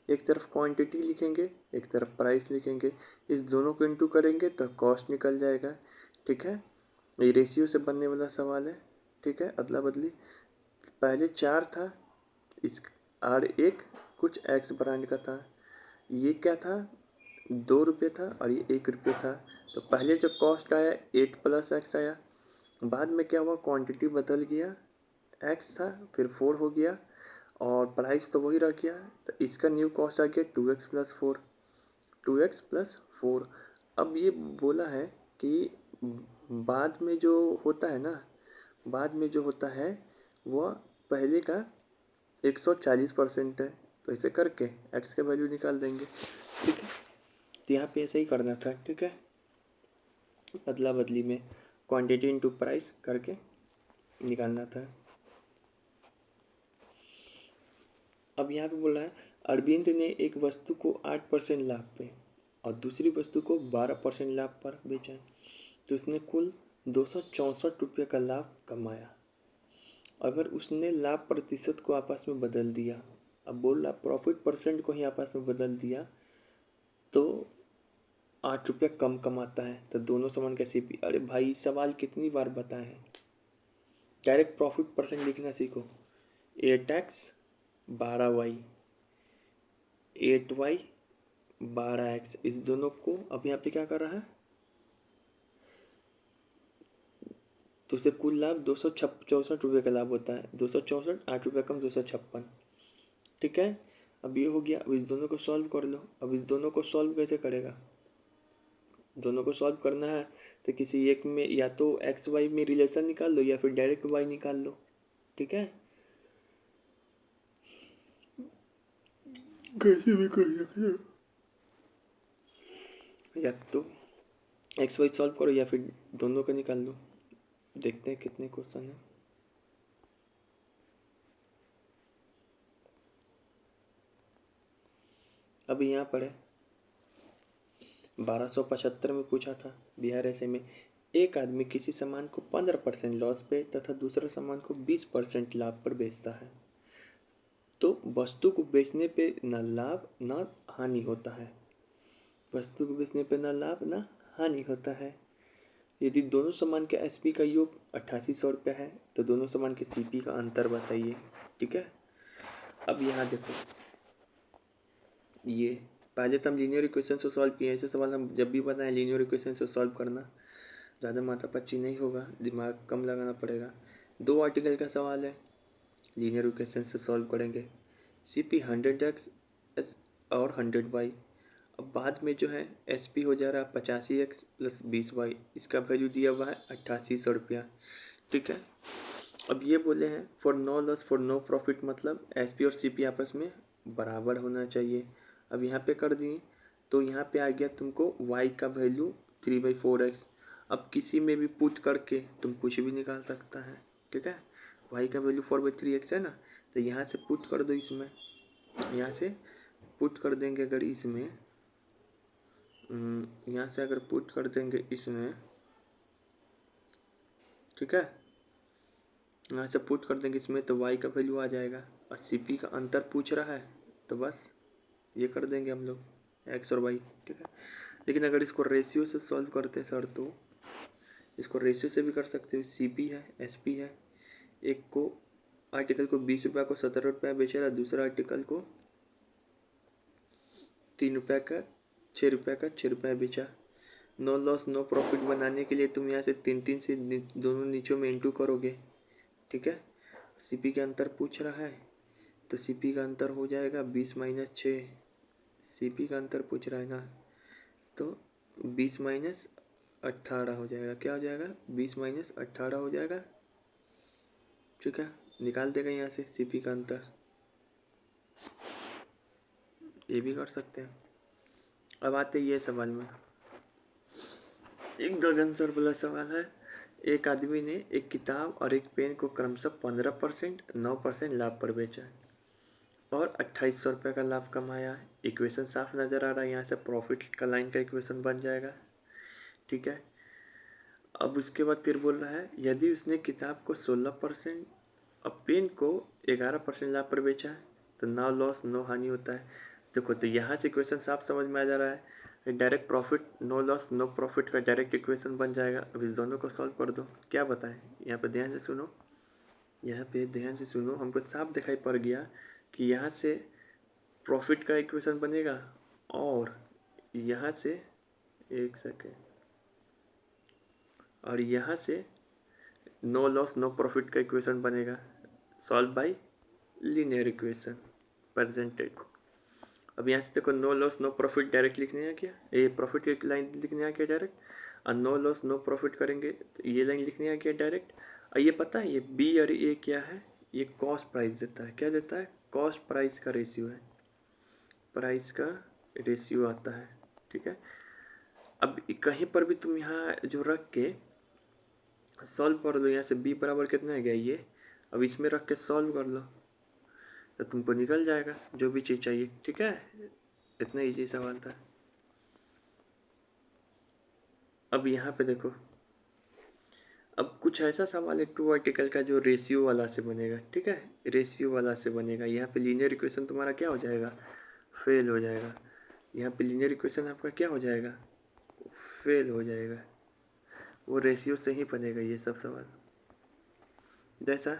एक तरफ क्वांटिटी लिखेंगे एक तरफ प्राइस लिखेंगे, इस दोनों को इंटू करेंगे तो कॉस्ट निकल जाएगा। ठीक है, ये रेशियो से बनने वाला सवाल है। ठीक है, अदला बदली। पहले 4 था इस, और एक कुछ X ब्रांड का था। ये क्या था, 2 रुपये था और ये 1 रुपये था। तो पहले जो कॉस्ट आया 8 + X आया, बाद में क्या हुआ, क्वांटिटी बदल गया, X था फिर 4 हो गया और प्राइस तो वही रह गया। तो इसका न्यू कॉस्ट आ गया 2x + 4, 2x + 4। अब ये बोला है कि बाद में जो होता है ना, बाद में जो होता है वह पहले का 140% है। तो इसे करके x का वैल्यू निकाल देंगे। ठीक है, तो यहाँ पे ऐसे ही करना था। ठीक है, अदला बदली में क्वांटिटी इनटू प्राइस करके निकालना था। अब यहाँ पे बोला है अरविंद ने एक वस्तु को 8% लाभ पे और दूसरी वस्तु को 12% लाभ पर बेचा, तो उसने कुल 264 रुपये का लाभ कमाया। अगर उसने लाभ प्रतिशत को आपस में बदल दिया, अब बोल रहा प्रॉफिट परसेंट को ही आपस में बदल दिया, तो 8 रुपये कम कमाता है। तो दोनों समान कैसे भी, अरे भाई सवाल कितनी बार बताए हैं, डायरेक्ट प्रॉफिट परसेंट लिखना सीखो। 8x 12y, 8y 12x, इस दोनों को अब यहाँ पे क्या कर रहा है, तो उसे कुल लाभ 264 रुपये का लाभ होता है। 264, 8 रुपये कम 256, ठीक है। अब ये हो गया। अब इस दोनों को सॉल्व कर लो। अब इस दोनों को सॉल्व कैसे करेगा, दोनों को सॉल्व करना है तो किसी एक में या तो एक्स वाई में रिलेशन निकाल लो या फिर डायरेक्ट वाई निकाल लो, ठीक है। कैसे भी कर सकते हो, या तो एक्स वाई सॉल्व करो या फिर दोनों का निकाल लो। देखते हैं कितने क्वेश्चन है। अभी यहाँ पर है 1275 में पूछा था, बिहार ऐसे में एक आदमी किसी सामान को 15% लॉस पे तथा दूसरा सामान को 20% लाभ पर बेचता है, तो वस्तु को बेचने पे न लाभ न हानि होता है। वस्तु को बेचने पे न लाभ न हानि होता है। यदि दोनों सामान के एसपी का योग 8800 रुपये है तो दोनों सामान के सीपी का अंतर बताइए, ठीक है। अब यहाँ देखो, ये पहले तो हम लीनियर इक्वेशन से सॉल्व किए। ऐसे सवाल हम जब भी बताएं लीनियर इक्वेशन से सॉल्व करना, ज़्यादा माथापच्ची नहीं होगा, दिमाग कम लगाना पड़ेगा। 2 आर्टिकल का सवाल है, लीनियर इक्वेशन से सॉल्व करेंगे। CP 100x और 100y। अब बाद में जो है SP हो जा रहा है 85x + 20y, इसका वैल्यू दिया हुआ है 8800 रुपया, ठीक है। अब ये बोले हैं for no loss for no profit, मतलब SP और CP आपस में बराबर होना चाहिए। अब यहाँ पे कर दिए तो यहाँ पे आ गया तुमको y का वैल्यू 3/4x। अब किसी में भी पुट करके तुम कुछ भी निकाल सकता है, ठीक है। y का वैल्यू 4/3x है ना, तो यहाँ से पुट कर दो इसमें, यहाँ से पुट कर देंगे अगर इसमें, यहाँ से अगर पुट कर देंगे इसमें, ठीक है, यहाँ से पुट कर देंगे इसमें तो y का वैल्यू आ जाएगा। और CP का अंतर पूछ रहा है तो बस ये कर देंगे हम लोग x और y, ठीक है। लेकिन अगर इसको रेशियो से सॉल्व करते हैं सर, तो इसको रेशियो से भी कर सकते हो। CP है, SP है, एक को आर्टिकल को 20 रुपये को 17 रुपये बेच रहा है, दूसरा आर्टिकल को 3 रुपये का 6 रुपये का 6 रुपये बेचा। नो लॉस नो प्रॉफिट बनाने के लिए तुम यहाँ से 3 से दोनों नीचों में इंटू करोगे, ठीक है। CP का अंतर पूछ रहा है तो CP का अंतर हो जाएगा 20 - 6। CP का अंतर पूछ रहा है ना, तो 20 - 18 हो जाएगा। क्या हो जाएगा, 20 - 18 हो जाएगा, ठीक है। निकाल देगा यहाँ से CP का अंतर, ये भी कर सकते हैं। अब आते ये सवाल में, एक गगन सर वाला सवाल है। एक आदमी ने एक किताब और एक पेन को क्रमशः 15%, 9% लाभ पर बेचा और 2800 रुपये का लाभ कमाया है। इक्वेशन साफ नज़र आ रहा है, यहाँ से प्रॉफिट का लाइन का इक्वेशन बन जाएगा, ठीक है। अब उसके बाद फिर बोल रहा है यदि उसने किताब को 16% और पेन को 11% लाभ पर बेचा है तो नो लॉस नो हानि होता है। देखो तो यहाँ से इक्वेशन साफ समझ में आ जा रहा है, direct profit no loss no profit का डायरेक्ट इक्वेशन बन जाएगा। अब इस दोनों को सॉल्व कर दो। क्या बताएं, यहाँ पे ध्यान से सुनो, यहाँ पे ध्यान से सुनो, हमको साफ दिखाई पड़ गया कि यहाँ से प्रॉफिट का इक्वेशन बनेगा और यहाँ से एक सेकेंड, और यहाँ से नो लॉस नो प्रॉफिट का इक्वेशन बनेगा, solve by linear equation presented. अब यहाँ से देखो no loss no profit direct लिखने आ क्या, ये प्रॉफिट की लाइन लिखने आ क्या डायरेक्ट, और नो लॉस नो प्रॉफिट करेंगे तो ये लाइन लिखने आ क्या डायरेक्ट। और ये पता है ये B और A क्या है, ये कॉस्ट प्राइस देता है। क्या देता है, कॉस्ट प्राइस का रेशियो है, प्राइस का रेशियो आता है, ठीक है। अब कहीं पर भी तुम यहाँ जो रख के सॉल्व कर लो, यहाँ से B बराबर कितना है गया ये, अब इसमें रख के सॉल्व कर लो तो तुमको निकल जाएगा जो भी चीज़ चाहिए, ठीक है। इतना इजी सवाल था। अब यहाँ पे देखो, अब कुछ ऐसा सवाल है 2 आर्टिकल का जो रेशियो वाला से बनेगा, ठीक है, रेशियो वाला से बनेगा। यहाँ पे लीनियर इक्वेशन तुम्हारा क्या हो जाएगा, फेल हो जाएगा। यहाँ पे लीनियर इक्वेशन आपका क्या हो जाएगा, फेल हो जाएगा। वो रेशियो से ही बनेगा ये सब सवाल। जैसा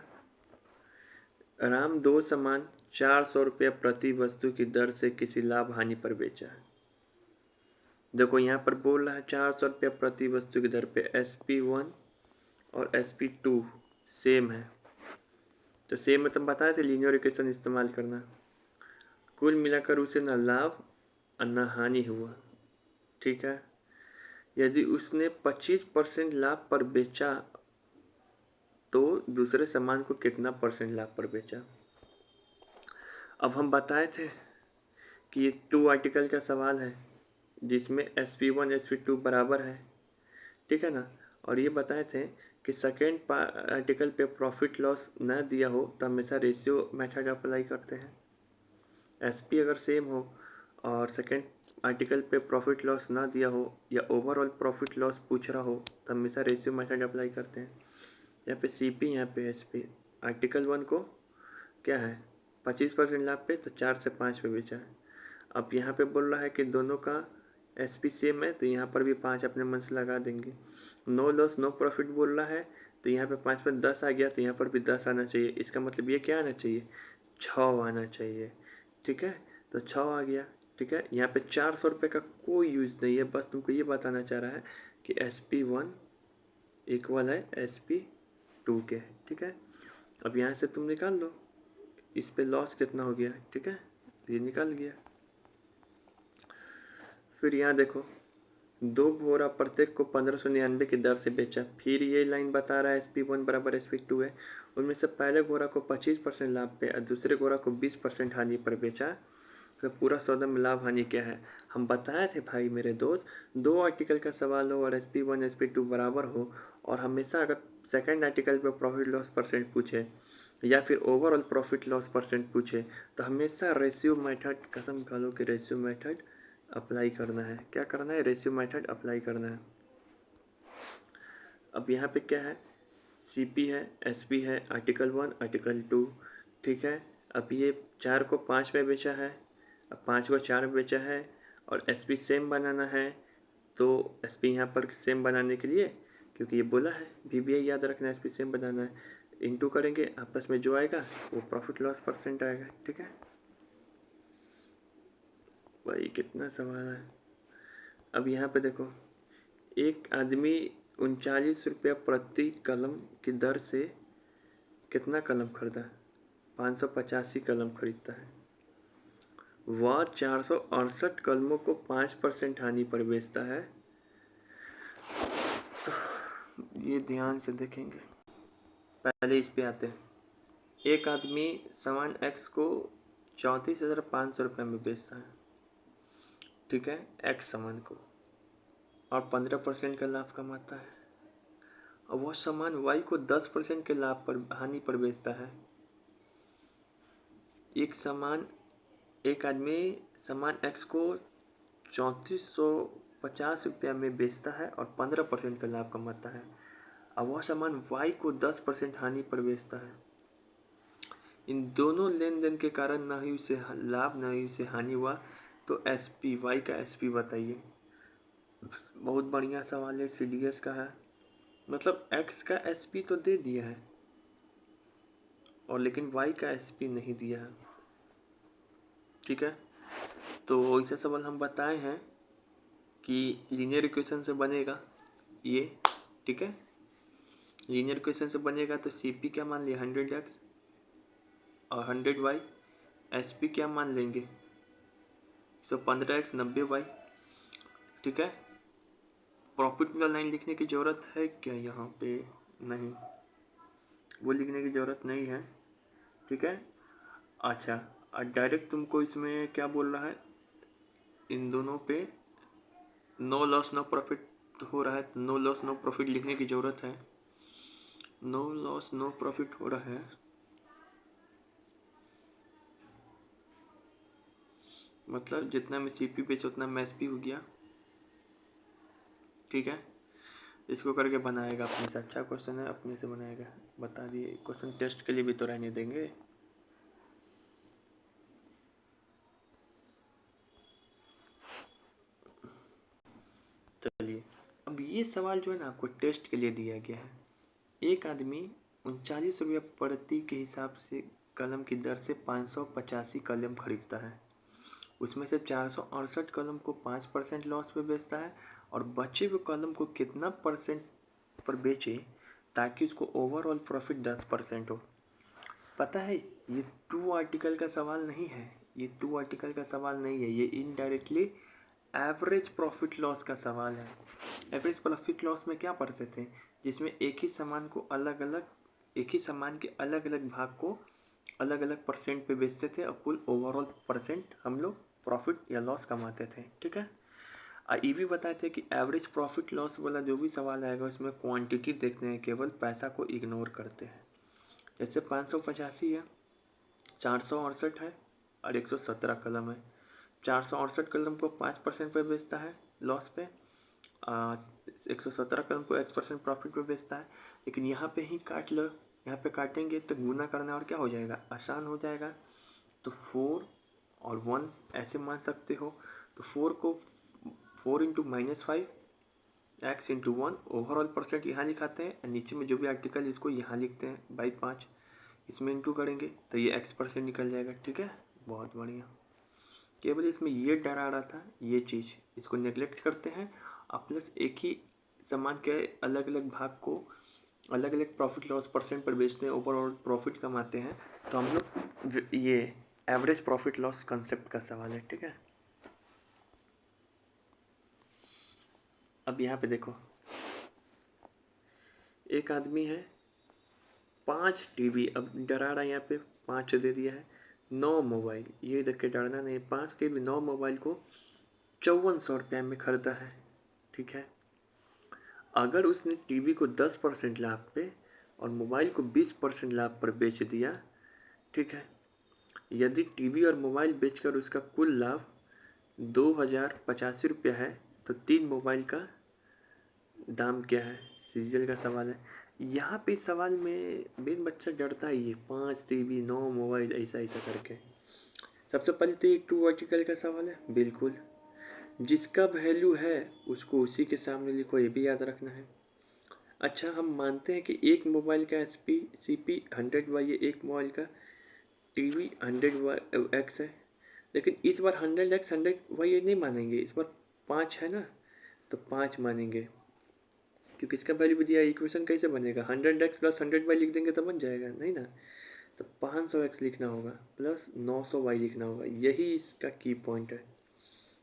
राम दो सामान 400 रुपये प्रति वस्तु की दर से किसी लाभ हानि पर बेचा है। देखो यहाँ पर बोल रहा है 400 रुपये प्रति वस्तु की दर पे SP1 और SP2 सेम है, तो सेम में तुम बताए थे लीनियर इक्वेशन इस्तेमाल करना। कुल मिलाकर उसे न लाभ और न हानि हुआ, ठीक है। यदि उसने 25% लाभ पर बेचा तो दूसरे सामान को कितना परसेंट लाभ पर बेचा। अब हम बताए थे कि ये 2 आर्टिकल का सवाल है जिसमें SP1 SP2 बराबर है, ठीक है ना। और ये बताए थे कि सेकेंड आर्टिकल पे प्रॉफिट लॉस न दिया हो तो हमेशा रेशियो मेथड अप्लाई करते हैं। SP अगर सेम हो और सेकेंड आर्टिकल पे प्रॉफिट लॉस ना दिया हो या ओवरऑल प्रॉफिट लॉस पूछ रहा हो तो हमेशा रेशियो मेथड अप्लाई करते हैं। यहाँ पे CP, यहाँ पे SP। आर्टिकल 1 को क्या है 25% लाभ पे, तो 4 से 5 पे बेचा है। अब यहाँ पे बोल रहा है कि दोनों का SP सेम है, तो यहाँ पर भी 5 अपने मन से लगा देंगे। नो लॉस नो प्रॉफिट बोल रहा है, तो यहाँ पे 5 पे 10 आ गया, तो यहाँ पर भी 10 आना चाहिए। इसका मतलब ये क्या आना चाहिए 6 आना चाहिए, ठीक है। तो 6 आ गया, ठीक है। यहाँ पे 400 रुपये का कोई यूज़ नहीं है, बस तुमको ये बताना चाह रहा है कि SP1 इक्वल है SP2 के, ठीक है। अब यहाँ से तुम निकाल लो इस पे लॉस कितना हो गया, ठीक है, ये निकल गया। फिर यहाँ देखो 2 बोरा प्रत्येक को 1599 की दर से बेचा। फिर ये लाइन बता रहा है SP1 बराबर SP2 है। उनमें से पहले घोड़ा को 25% लाभ पे और दूसरे घोड़ा को 20% हानि पर बेचा। तो पूरा सौदा में लाभ हानि क्या है। हम बताए थे भाई मेरे दोस्त, 2 आर्टिकल का सवाल हो और SP1 SP2 बराबर हो और हमेशा अगर सेकेंड आर्टिकल पर प्रॉफिट लॉस परसेंट पूछे या फिर ओवरऑल प्रॉफिट लॉस परसेंट पूछे तो हमेशा रेशियो मेथड, कसम खा लो कि रेशियो मेथड अप्लाई करना है। क्या करना है, रेशियो मेथड अप्लाई करना है। अब यहाँ पे क्या है CP है, SP है, आर्टिकल 1 आर्टिकल 2, ठीक है। अब ये 4 को 5 पे बेचा है, अब 5 को 4 पे बेचा है और SP सेम बनाना है। तो SP यहाँ पर सेम बनाने के लिए, क्योंकि ये बोला है VBA याद रखना है, SP सेम बनाना है, इनटू करेंगे, आपस में जो आएगा वो प्रॉफिट लॉस परसेंट आएगा, ठीक है। भाई कितना सवाल है। अब यहाँ पे देखो एक आदमी 39 रुपया प्रति कलम की दर से कितना कलम खरीदा, 585 कलम खरीदता है। वह 468 कलमों को 5% हानि पर बेचता है। तो ये ध्यान से देखेंगे, पहले इस पे आते हैं। एक आदमी सामान X को 34,500 रुपये में बेचता है, ठीक है, X सामान को, और 15% का लाभ कमाता है। और वह सामान Y को 10% के लाभ पर, हानि पर बेचता है। एक आदमी सामान X को 3450 रुपया में बेचता है और 15% का लाभ कमाता है। और वह सामान Y को 10% हानि पर बेचता है। इन दोनों लेन देन के कारण ना ही उसे लाभ ना ही उसे हानि हुआ। तो SP, Y का SP बताइए। बहुत बढ़िया सवाल है, CDS का है। मतलब X का SP तो दे दिया है और लेकिन Y का SP नहीं दिया है, ठीक है। तो ऐसा सवाल हम बताए हैं कि लीनियर इक्वेशन से बनेगा ये, ठीक है। लीनियर इक्वेशन से बनेगा तो CP क्या मान लिया 100x और 100y। SP क्या मान लेंगे 115x 90y, ठीक है। प्रॉफिट का लाइन लिखने की ज़रूरत है क्या यहाँ पे, नहीं, वो लिखने की ज़रूरत नहीं है, ठीक है। अच्छा, डायरेक्ट तुमको इसमें क्या बोल रहा है, इन दोनों पे नो लॉस नो प्रॉफिट हो रहा है, तो नो लॉस नो प्रॉफिट लिखने की ज़रूरत है। नो लॉस नो प्रॉफिट हो रहा है, मतलब जितना में CP बेचा उतना में SP हो गया, ठीक है। इसको करके बनाएगा अपने से, अच्छा क्वेश्चन है, अपने से बनाएगा, बता दिए। क्वेश्चन टेस्ट के लिए भी तो रहने देंगे। चलिए, अब ये सवाल जो है ना आपको टेस्ट के लिए दिया गया है। एक आदमी ₹39 प्रति के हिसाब से कलम की दर से 585 कलम खरीदता है। उसमें से 468 कलम को 5% लॉस पे बेचता है और बचे हुए कलम को कितना परसेंट पर बेचे ताकि उसको ओवरऑल प्रॉफिट 10% हो। पता है, ये टू आर्टिकल का सवाल नहीं है, ये इनडायरेक्टली एवरेज प्रॉफिट लॉस का सवाल है। एवरेज प्रॉफिट लॉस में क्या पढ़ते थे, जिसमें एक ही सामान के अलग अलग भाग को अलग अलग परसेंट पे बेचते थे और कुल ओवरऑल परसेंट हम लोग प्रॉफिट या लॉस कमाते थे। ठीक है, ये भी बताए थे कि एवरेज प्रॉफिट लॉस वाला जो भी सवाल आएगा उसमें क्वांटिटी देखते हैं, केवल पैसा को इग्नोर करते हैं। जैसे 585 है, 468 है और 117 कलम है। 468 कलम को 5% पे बेचता है लॉस पे, 117 कलम को 8% प्रॉफिट पे बेचता है। लेकिन यहाँ पे ही काट लो, यहाँ पे काटेंगे तो गुना करना और क्या हो जाएगा, आसान हो जाएगा। तो 4 और 1 ऐसे मान सकते हो। तो 4 into -5 x into 1 overall percent यहाँ लिखाते हैं और नीचे में जो भी आर्टिकल इसको यहाँ लिखते हैं बाई 5, इसमें इंटू करेंगे तो ये x% निकल जाएगा। ठीक है, बहुत बढ़िया। केवल इसमें ये डर आ रहा था, ये चीज़ इसको नेगलेक्ट करते हैं और प्लस एक ही सामान के अलग अलग भाग को अलग अलग प्रॉफिट लॉस परसेंट पर बेचते हैं, ओवरऑल प्रॉफिट कमाते हैं। तो हम लोग ये एवरेज प्रॉफिट लॉस कंसेप्ट का सवाल है। ठीक है, अब यहाँ पे देखो, एक आदमी है, 5 टीवी, अब डरा रहा है यहाँ पे 5 दे दिया है, 9 मोबाइल, ये देख के डरना नहीं, 5 टीवी 9 मोबाइल को 5400 रुपये में खरीदा है। ठीक है, अगर उसने टीवी को 10% लाभ पे और मोबाइल को 20% लाभ पर बेच दिया, ठीक है, यदि टीवी और मोबाइल बेचकर उसका कुल लाभ 2085 रुपया है तो 3 मोबाइल का दाम क्या है, सीरियल का सवाल है। यहाँ पे सवाल में मेन बच्चा डरता ही है, 5 टीवी 9 मोबाइल ऐसा ऐसा करके। सबसे पहले तो एक टू वर्टिकल का सवाल है, बिल्कुल जिसका वैल्यू है उसको उसी के सामने लिखो, ये भी याद रखना है। अच्छा, हम मानते हैं कि एक मोबाइल का CP 100Y है, एक मोबाइल का टीवी 100X है, लेकिन इस बार 100X 100Y नहीं मानेंगे, इस बार 5 है ना, तो 5 मानेंगे क्योंकि इसका वैल्यू भी दिया है। इक्वेशन कैसे बनेगा, 100x प्लस 100y लिख देंगे तो बन जाएगा, नहीं ना। तो 500x लिखना होगा प्लस 900y लिखना होगा, यही इसका की पॉइंट है।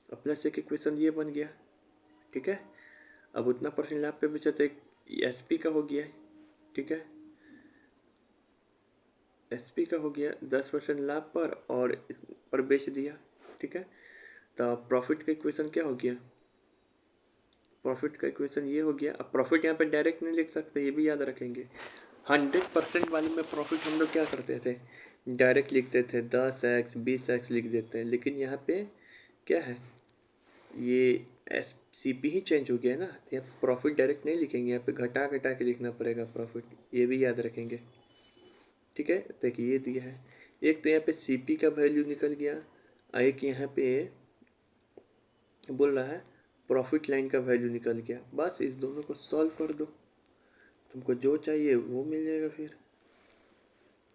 अब प्लस एक इक्वेशन ये बन गया। ठीक है, अब उतना परसेंट लाभ पे बेचा तो एक SP का हो गया। ठीक है, SP का हो गया 10% लाभ पर और इस पर बेच दिया। ठीक है, तो प्रॉफिट का इक्वेशन क्या हो गया, प्रॉफिट का इक्वेशन ये हो गया। अब प्रॉफिट यहाँ पे डायरेक्ट नहीं लिख सकते, ये भी याद रखेंगे। 100% वाले में प्रॉफिट हम लोग क्या करते थे, डायरेक्ट लिखते थे, 10x 20x लिख देते हैं। लेकिन यहाँ पे क्या है, ये CP ही चेंज हो गया है ना, तो यहाँ प्रॉफिट डायरेक्ट नहीं लिखेंगे, यहाँ पे घटा घटा के लिखना पड़ेगा प्रॉफिट, ये भी याद रखेंगे। ठीक है, देखिए ये दिया है, एक तो यहाँ पे CP का वैल्यू निकल गया, एक यहाँ पे बोल रहा है प्रॉफिट लाइन का वैल्यू निकल गया। बस इस दोनों को सॉल्व कर दो, तुमको जो चाहिए वो मिल जाएगा। फिर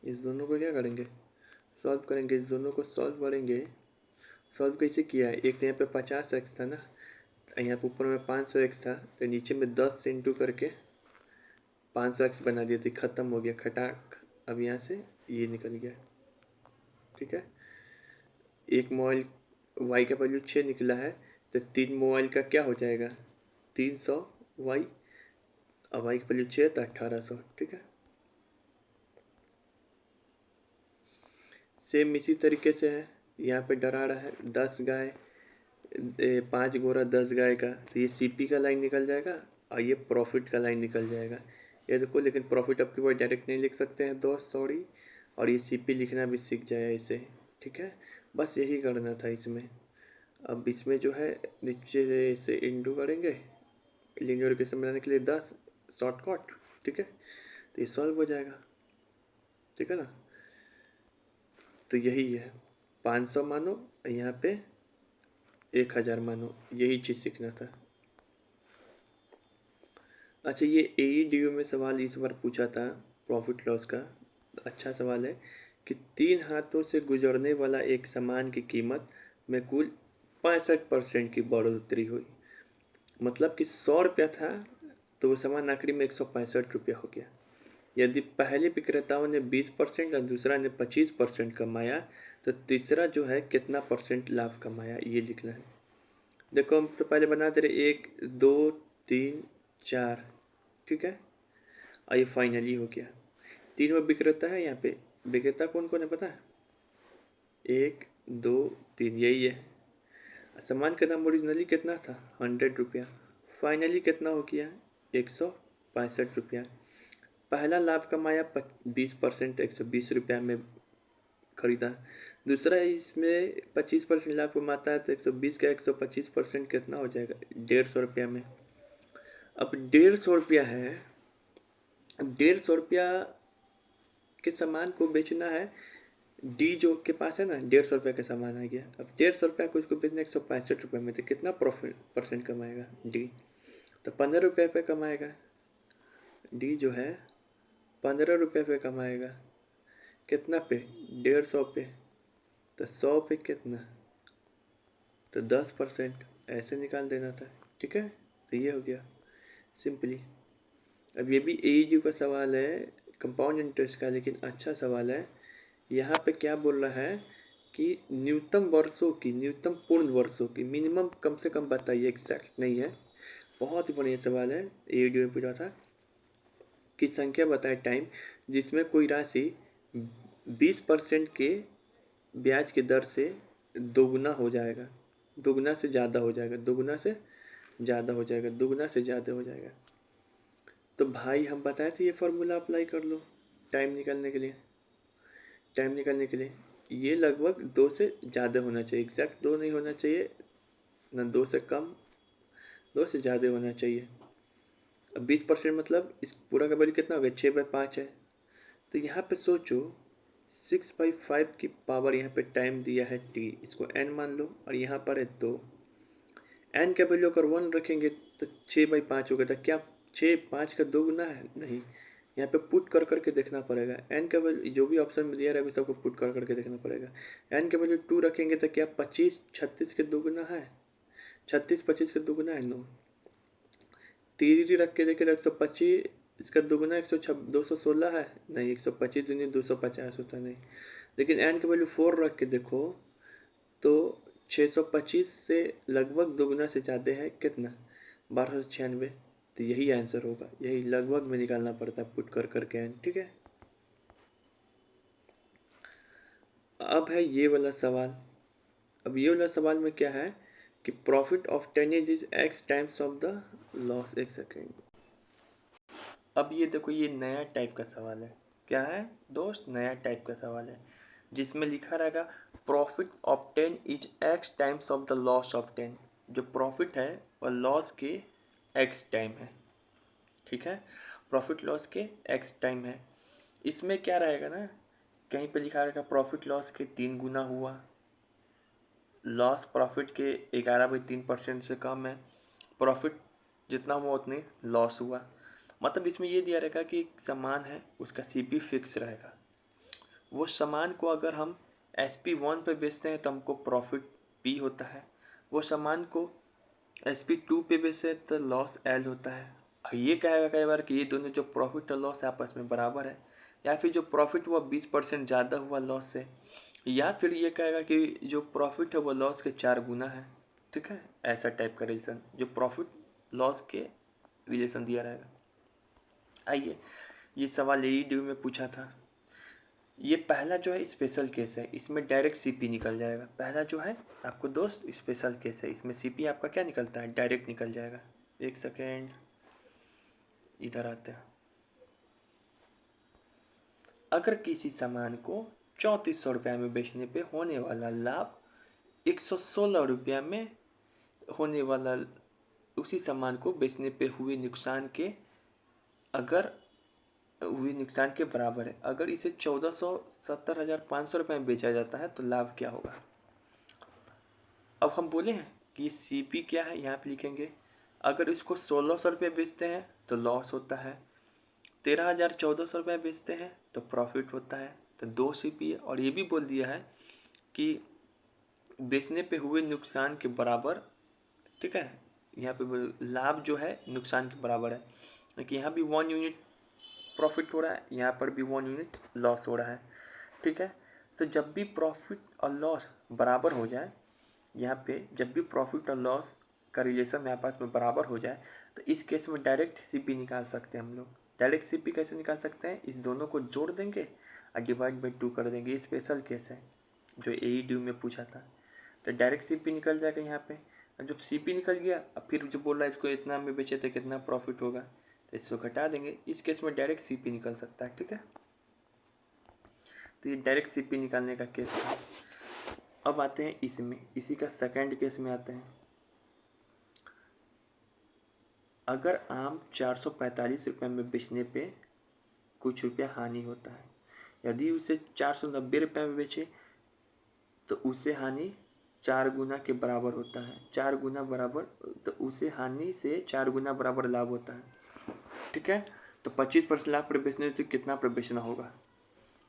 इस दोनों को क्या करेंगे, सॉल्व करेंगे, इस दोनों को सॉल्व करेंगे। सॉल्व कैसे किया है, एक तो यहाँ पे 50x था ना, यहाँ पे ऊपर में 500x था, तो नीचे में 10 से इंटू करके 500x बना दिया थी, ख़त्म हो गया खटाक। अब यहाँ से ये निकल गया। ठीक है, एक मोबाइल y का वैल्यू 6 निकला है, तो 3 मोबाइल का क्या हो जाएगा, 300y, अब y का वैल्यू 6 तो 1800। ठीक है, सेम इसी तरीके से है, यहाँ पे डरा रहा है 10 गाय 5 घोड़ा 10 गाय का, तो ये CP का लाइन निकल जाएगा और ये प्रॉफिट का लाइन निकल जाएगा। ये देखो, लेकिन प्रॉफिट अब की बार डायरेक्ट नहीं लिख सकते हैं दोस्त, सॉरी, और ये CP लिखना भी सीख जाए इसे। ठीक है, बस यही करना था इसमें। अब इसमें जो है नीचे से इंटू करेंगे, लीनियर इक्वेशन बनाने के लिए 10 शॉर्टकट। ठीक है, तो ये सॉल्व हो जाएगा। ठीक है ना, तो यही है, 500 मानो, यहाँ पे 1000 मानो, यही चीज़ सीखना था। अच्छा, ये AEDU में सवाल इस बार पूछा था प्रॉफिट लॉस का। अच्छा सवाल है कि 3 हाथों से गुजरने वाला एक सामान की कीमत में कुल 65% की बढ़ोतरी हुई। मतलब कि 100 रुपया था तो वो सामान आखिरी में 165 रुपया हो गया। यदि पहले विक्रेताओं ने 20% और दूसरा ने 25% कमाया तो तीसरा जो है कितना परसेंट लाभ कमाया, ये लिखना है। देखो हम तो पहले बना दे रहे 1 2 3 4, ठीक है। और ये फाइनली हो गया। 3 वो विक्रेता है, यहाँ पे विक्रेता कौन कौन है पता है? 1 2 3 यही है। सामान का दाम ओरिजिनली कितना था? 100 रुपया। फाइनली कितना हो गया? 165 रुपया। पहला लाभ कमाया 20%, 120 रुपया में खरीदा। दूसरा इसमें 25% लाभ कमाता है तो 120 का 125% कितना हो जाएगा? 150 रुपया में। अब 150 रुपया है, 150 रुपया के सामान को बेचना है। डी जो के पास है ना, 150 रुपये का सामान आ गया। अब 150 रुपया को उसको बेचना 165 रुपये में, तो कितना प्रॉफिट परसेंट कमाएगा डी? तो 15 रुपये पे कमाएगा। डी जो है 15 रुपये पे कमाएगा। कितना पे? 150 पे। तो 100 पे कितना? तो 10%। ऐसे निकाल देना था, ठीक है। तो ये हो गया सिंपली। अब ये भी एईयू का सवाल है, कंपाउंड इंटरेस्ट का, लेकिन अच्छा सवाल है। यहाँ पे क्या बोल रहा है कि न्यूनतम वर्षों की, न्यूनतम पूर्ण वर्षों की, मिनिमम कम से कम बताइए, एग्जैक्ट नहीं है। बहुत ही बढ़िया सवाल है, एईयू में पूछा था कि संख्या बताए टाइम जिसमें कोई राशि 20% के ब्याज की दर से दोगुना हो जाएगा, दोगुना से ज़्यादा हो जाएगा, दोगुना से ज़्यादा हो जाएगा, दोगुना से ज़्यादा हो जाएगा। तो भाई हम बताए थे ये फार्मूला अप्लाई कर लो टाइम निकालने के लिए। टाइम निकालने के लिए ये लगभग 2 से ज़्यादा होना चाहिए, एग्जैक्ट 2 नहीं होना चाहिए ना, 2 से कम, 2 से ज़्यादा होना चाहिए। अब 20% मतलब इस पूरा का वैल्यू कितना हो गया? 6/5 है। तो यहाँ पे सोचो 6/5 की पावर, यहाँ पे टाइम दिया है t, इसको n मान लो, और यहाँ पर है 2। n का वैल्यू अगर 1 रखेंगे तो 6/5 होगा। तो क्या 6 5 का 2 गुना है? नहीं। यहाँ पे पुट कर करके देखना पड़ेगा। n का वैल्यू जो भी ऑप्शन में दिया रहेगा सबको पुट कर करके देखना पड़ेगा। n का वैल्यू 2 रखेंगे तो क्या 25 36 के 2 गुना है? 36 25 के 2 गुना है? नो। 3 रख के देखे तो 125, इसका 2 गुना 216 है? नहीं। 125 दूनी 250 होता नहीं। लेकिन n का वैल्यू 4 रख के देखो तो 625 से लगभग 2 गुना से ज़्यादा है। कितना? 1296। तो यही आंसर होगा, यही लगभग में निकालना पड़ता है पुट कर करके n, ठीक है। अब है ये वाला सवाल। अब ये वाला सवाल में क्या है कि profit of tonnage is x times of the loss. एक सेकेंड। अब ये देखो, ये नया टाइप का सवाल है। क्या है दोस्त? नया टाइप का सवाल है जिसमें लिखा रहेगा profit of 10 is x times of the loss of 10। जो प्रॉफिट है और लॉस के x टाइम है, ठीक है। प्रॉफिट लॉस के x टाइम है। इसमें क्या रहेगा ना, कहीं पे लिखा रहेगा प्रॉफिट लॉस के 3 गुना हुआ, लॉस प्रॉफिट के 11/3% से कम है, प्रॉफिट जितना हुआ उतने लॉस हुआ। मतलब इसमें ये दिया रहेगा कि एक सामान है उसका सीपी फिक्स रहेगा। वो सामान को अगर हम SP1 पे बेचते हैं तो हमको प्रॉफिट P होता है। वो सामान को SP2 पे बेचते हैं तो लॉस L होता है। और ये कहेगा कई बार कि ये दोनों जो प्रॉफिट और लॉस आपस में बराबर है, या फिर जो प्रॉफिट हुआ 20% ज़्यादा हुआ लॉस से, या फिर ये कहेगा कि जो प्रॉफिट है वो लॉस के 4 गुना है, ठीक है। ऐसा टाइप का रिलेशन जो प्रॉफिट लॉस के रिलेशन दिया रहेगा। आइए, ये सवाल AEDU में पूछा था। ये पहला जो है स्पेशल केस है, इसमें डायरेक्ट सीपी निकल जाएगा। पहला जो है आपको दोस्त स्पेशल केस है, इसमें सीपी आपका क्या निकलता है? डायरेक्ट निकल जाएगा। एक सेकेंड, इधर आते हैं। अगर किसी सामान को 3400 रुपये में बेचने पे होने वाला लाभ 116 रुपया में होने वाला, उसी सामान को बेचने पे हुए नुकसान के, अगर हुए नुकसान के बराबर है। अगर इसे 1470,500 रुपये में बेचा जाता है तो लाभ क्या होगा? अब हम बोले हैं कि ये सीपी क्या है, यहाँ पे लिखेंगे। अगर इसको 1600 रुपये बेचते हैं तो लॉस होता है, 13,1400 रुपये बेचते हैं तो प्रॉफिट होता है, तो 2 सीपी है। और ये भी बोल दिया है कि बेचने पे हुए नुकसान के बराबर, ठीक है, यहाँ पे लाभ जो है नुकसान के बराबर है, क्योंकि यहाँ भी 1 यूनिट प्रॉफिट हो रहा है, यहाँ पर भी 1 यूनिट लॉस हो रहा है, ठीक है। तो जब भी प्रॉफिट और लॉस बराबर हो जाए, यहाँ पे जब भी प्रॉफिट और लॉस का रिलेशन में आपस में बराबर हो जाए, तो इस केस में डायरेक्ट सीपी निकाल सकते हैं हम लोग। डायरेक्ट सीपी कैसे निकाल सकते हैं, इस दोनों को जोड़ देंगे और डिवाइड बाई 2 कर देंगे। ये स्पेशल केस है जो AEDU में पूछा था, तो डायरेक्ट सीपी निकल जाएगा यहाँ पे। अब जब सीपी निकल गया, अब फिर जो बोल रहा है इसको इतना में बेचे थे कितना प्रॉफिट होगा, तो इसको घटा देंगे। इस केस में डायरेक्ट सीपी निकल सकता है, ठीक है। तो ये डायरेक्ट सीपी निकालने का केस है। अब आते हैं इसमें, इसी का सेकंड केस में आते हैं। अगर आम 445 रुपये में बेचने पे कुछ रुपया हानि होता है, यदि उसे 490 रुपये में बेचे तो उसे हानि 4 गुना के बराबर होता है। 4 गुना बराबर, तो उसे हानि से 4 गुना बराबर लाभ होता है, ठीक है। तो 25% लाभ पर बेचने तो कितना पर बेचना होगा।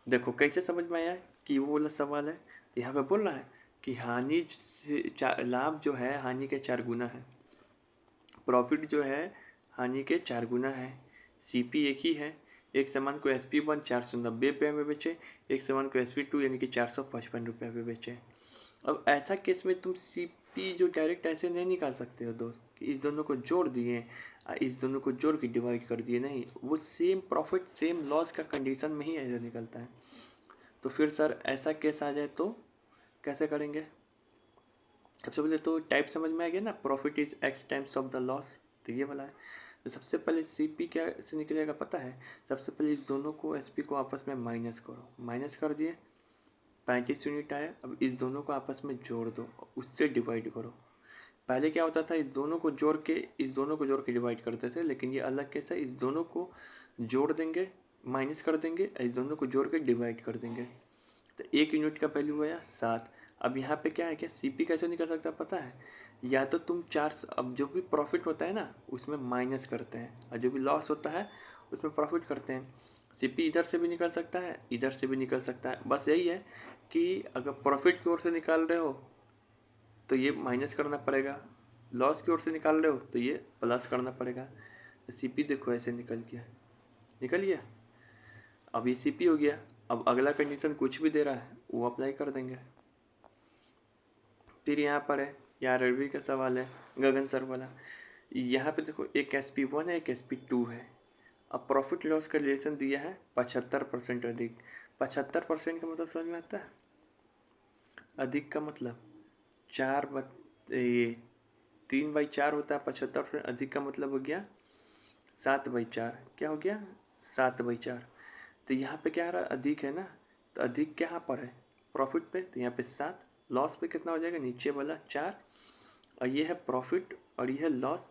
देखो कैसे समझ में आया कि वो वाला सवाल है। तो यहाँ पे बोल रहा है कि हानि से लाभ जो है हानि के 4 गुना है, प्रॉफिट जो है हानि के 4 गुना है। सीपी एक ही है, एक सामान को SP1 490 रुपये में बेचे, एक सामान को SP2 यानी कि 455 रुपये में बेचे। अब ऐसा केस में तुम सीपी जो डायरेक्ट ऐसे नहीं निकाल सकते हो दोस्त, कि इस दोनों को जोड़ दिए, इस दोनों को जोड़ के डिवाइड कर दिए, नहीं, वो सेम प्रॉफिट सेम लॉस का कंडीशन में ही ऐसा निकलता है। तो फिर सर ऐसा केस आ जाए तो कैसे करेंगे। सबसे पहले तो टाइप समझ में आ गया ना, profit is X times of the loss, तो ये वाला है। तो सबसे पहले सीपी क्या से निकलेगा पता है, सबसे पहले इस दोनों को SP को आपस में माइनस करो, माइनस कर दिए 35 यूनिट आया। अब इस दोनों को आपस में जोड़ दो, उससे डिवाइड करो। पहले क्या होता था, इस दोनों को जोड़ के डिवाइड करते थे, लेकिन ये अलग केस है। इस दोनों को जोड़ देंगे, माइनस कर देंगे, इस दोनों को जोड़ के डिवाइड कर देंगे, तो 1 यूनिट का वैल्यू आया 7। अब यहाँ पे क्या है, क्या सीपी कैसे निकल सकता है पता है, या तो तुम 4, अब जो भी प्रॉफिट होता है ना उसमें माइनस करते हैं, और जो भी लॉस होता है उसमें प्रॉफिट करते हैं। सीपी इधर से भी निकल सकता है, इधर से भी निकल सकता है। बस यही है कि अगर प्रॉफिट की ओर से निकाल रहे हो तो ये माइनस करना पड़ेगा, लॉस की ओर से निकाल रहे हो तो ये प्लस करना पड़ेगा। तो सीपी देखो ऐसे निकल गया। अब ये सीपी हो गया। अब अगला कंडीशन कुछ भी दे रहा है वो अप्लाई कर देंगे। फिर यहाँ पर है, यार अरबी का सवाल है गगन सर वाला। यहाँ पे देखो एक SP1 है, एक SP2 है। अब प्रॉफिट लॉस का रिलेशन दिया है 75% अधिक। 75% का मतलब समझ में आता है, अधिक का मतलब 3/4 होता है 75%, अधिक का मतलब हो गया 7/4। क्या हो गया 7/4। तो यहाँ पे क्या आ रहा है, अधिक है ना, तो अधिक क्या पर है प्रॉफिट पे, तो यहाँ पे 7, लॉस पे कितना हो जाएगा नीचे वाला 4, और ये है प्रॉफिट और ये है लॉस,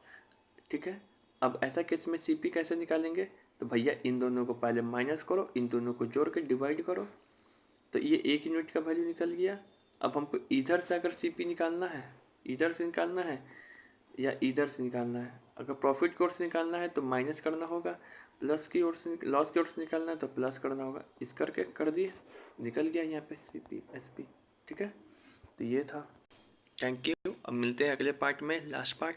ठीक है। अब ऐसा केस में सीपी कैसे निकालेंगे, तो भैया इन दोनों को पहले माइनस करो, इन दोनों को जोड़ के डिवाइड करो, तो ये 1 यूनिट का वैल्यू निकल गया। अब हमको इधर से अगर सीपी निकालना है, इधर से निकालना है या इधर से निकालना है, अगर प्रॉफिट की ओर से निकालना है तो माइनस करना होगा, प्लस की ओर से लॉस की ओर से निकालना है तो प्लस करना होगा। इस करके कर दिए, निकल गया यहाँ पे सीपी SP, ठीक है। तो ये था, थैंक यू। अब मिलते हैं अगले पार्ट में, लास्ट पार्ट।